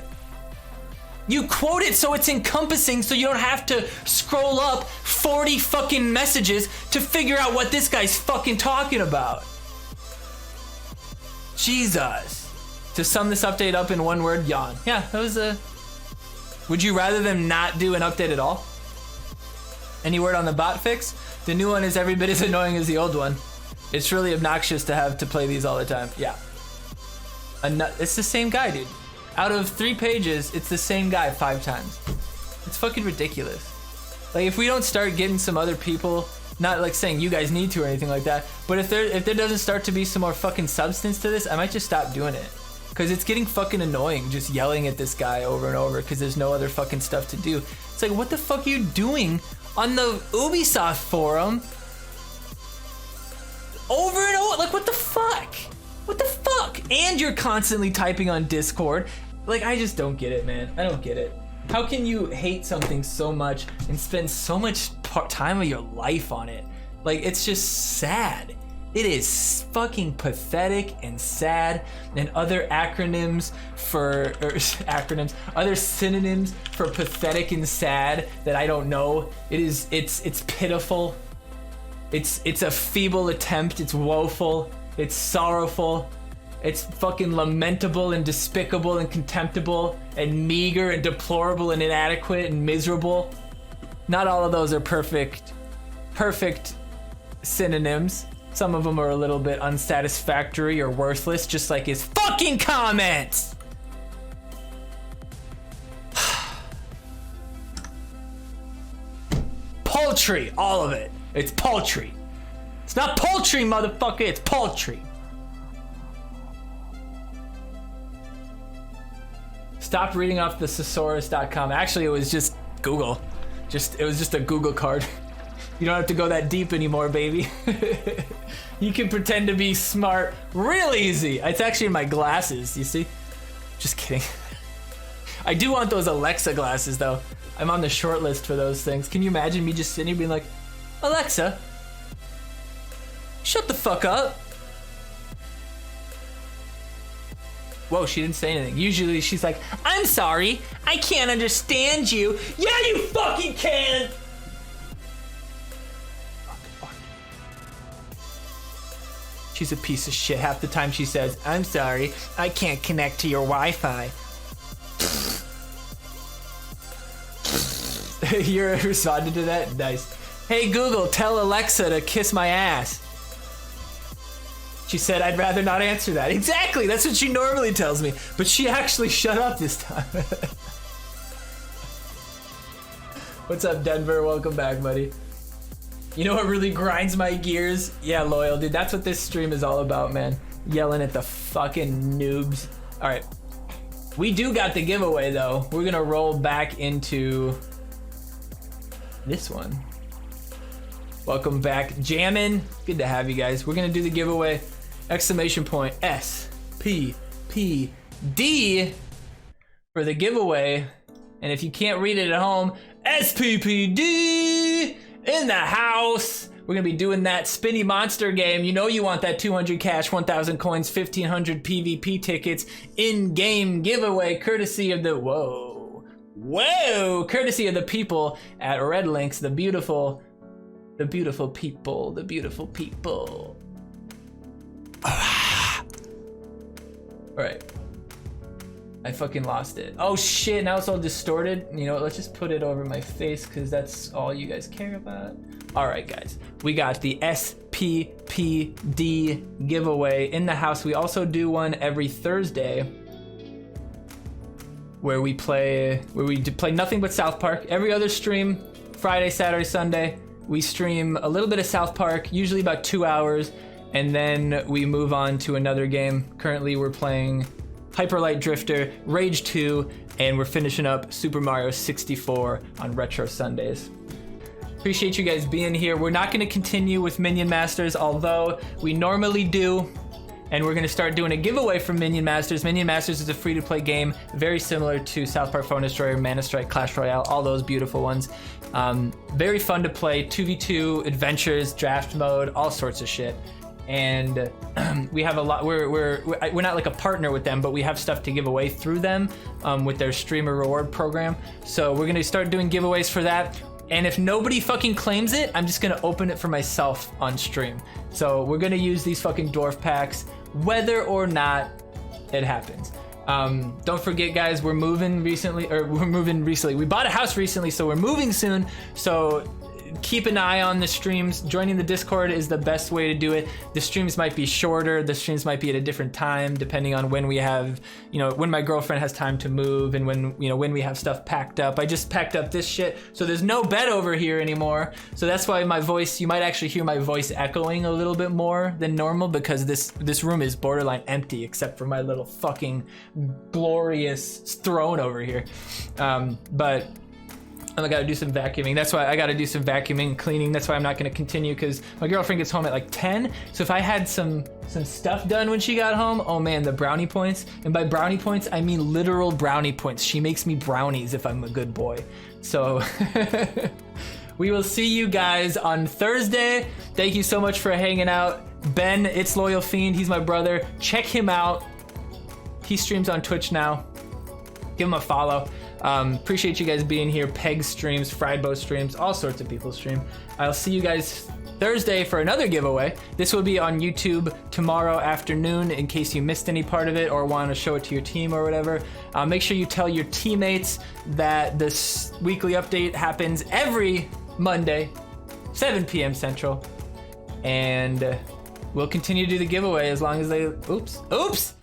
You quote it so it's encompassing so you don't have to scroll up 40 fucking messages to figure out what this guy's fucking talking about. Jesus. To sum this update up in one word, yawn. Yeah, that was a... Would you rather them not do an update at all? Any word on the bot fix? The new one is every bit as annoying as the old one. It's really obnoxious to have to play these all the time. Yeah. It's the same guy, dude. Out of 3 pages, it's the same guy 5 times. It's fucking ridiculous. Like, if we don't start getting some other people, not like saying you guys need to or anything like that, but if there doesn't start to be some more fucking substance to this, I might just stop doing it. because it's getting fucking annoying just yelling at this guy over and over because there's no other fucking stuff to do. It's like, what the fuck are you doing on the Ubisoft forum over and over? Like, what the fuck? What the fuck? And you're constantly typing on Discord. Like, I just don't get it, man. I don't get it. How can you hate something so much and spend so much time of your life on it? Like, it's just sad. It is fucking pathetic and sad. And other acronyms for, other synonyms for pathetic and sad that I don't know. It's pitiful. It's a feeble attempt. It's woeful. It's sorrowful. It's fucking lamentable and despicable and contemptible and meager and deplorable and inadequate and miserable. Not all of those are perfect synonyms. Some of them are a little bit unsatisfactory or worthless, just like his fucking comments. Paltry, all of it. It's paltry. It's not poultry, motherfucker, it's paltry. Stop reading off the thesaurus.com. Actually, it was just Google. It was just a Google card. You don't have to go that deep anymore, baby. You can pretend to be smart real easy. It's actually in my glasses, you see? Just kidding. I do want those Alexa glasses, though. I'm on the short list for those things. Can you imagine me just sitting here being like, Alexa, shut the fuck up. Whoa, she didn't say anything. Usually she's like, I'm sorry, I can't understand you. Yeah, you fucking can! She's a piece of shit. Half the time she says, I'm sorry, I can't connect to your Wi-Fi. You responded to that? Nice. Hey Google, tell Alexa to kiss my ass. She said, I'd rather not answer that. Exactly, that's what she normally tells me. But she actually shut up this time. What's up, Denver? Welcome back, buddy. You know what really grinds my gears? Yeah, Loyal, dude, that's what this stream is all about, man. Yelling at the fucking noobs. All right, we do got the giveaway, though. We're gonna roll back into this one. Welcome back, Jammin'. Good to have you guys. We're gonna do the giveaway. Exclamation point SPPD for the giveaway. And if you can't read it at home, SPPD in the house. We're gonna be doing that spinny monster game. You know you want that 200 cash, 1,000 coins, 1,500 PvP tickets in-game giveaway, courtesy of the courtesy of the people at Red Links, the beautiful people. All right. I fucking lost it. Oh shit, now it's all distorted. You know what, let's just put it over my face because that's all you guys care about. All right, guys. We got the SPPD giveaway in the house. We also do one every Thursday where we play nothing but South Park. Every other stream, Friday, Saturday, Sunday, we stream a little bit of South Park, usually about 2 hours, and then we move on to another game. Currently, we're playing Hyper Light Drifter, Rage 2, and we're finishing up Super Mario 64 on Retro Sundays. Appreciate you guys being here. We're not going to continue with Minion Masters, although we normally do, and we're going to start doing a giveaway for Minion Masters. Minion Masters is a free-to-play game, very similar to South Park Phone Destroyer, Mana Strike, Clash Royale, all those beautiful ones. Very fun to play, 2v2, adventures, draft mode, all sorts of shit. And we have a lot. We're not like a partner with them, but we have stuff to give away through them with their streamer reward program. So we're gonna start doing giveaways for that. And if nobody fucking claims it, I'm just gonna open it for myself on stream. So we're gonna use these fucking dwarf packs, whether or not it happens. Don't forget, guys, we're moving recently. We bought a house recently, so we're moving soon. So keep an eye on the streams. Joining the Discord is the best way to do it. The streams might be shorter. The streams might be at a different time, depending on when we have, when my girlfriend has time to move and when we have stuff packed up. I just packed up this shit, so there's no bed over here anymore. So that's why my voice, you might actually hear my voice echoing a little bit more than normal, because this room is borderline empty except for my little fucking glorious throne over here. But I gotta do some vacuuming. That's why I gotta do some vacuuming, cleaning. That's why I'm not gonna continue, because my girlfriend gets home at like 10. So if I had some stuff done when she got home, oh man, the brownie points. And by brownie points, I mean literal brownie points. She makes me brownies if I'm a good boy. So we will see you guys on Thursday. Thank you so much for hanging out. Ben, It's Loyal Fiend, he's my brother. Check him out. He streams on Twitch now. Give him a follow. Appreciate you guys being here. Peg streams, Friedbo streams, all sorts of people stream. I'll see you guys Thursday for another giveaway. This will be on YouTube tomorrow afternoon in case you missed any part of it or want to show it to your team or whatever. Make sure you tell your teammates that this weekly update happens every Monday, 7 p.m. Central. And we'll continue to do the giveaway as long as they... Oops.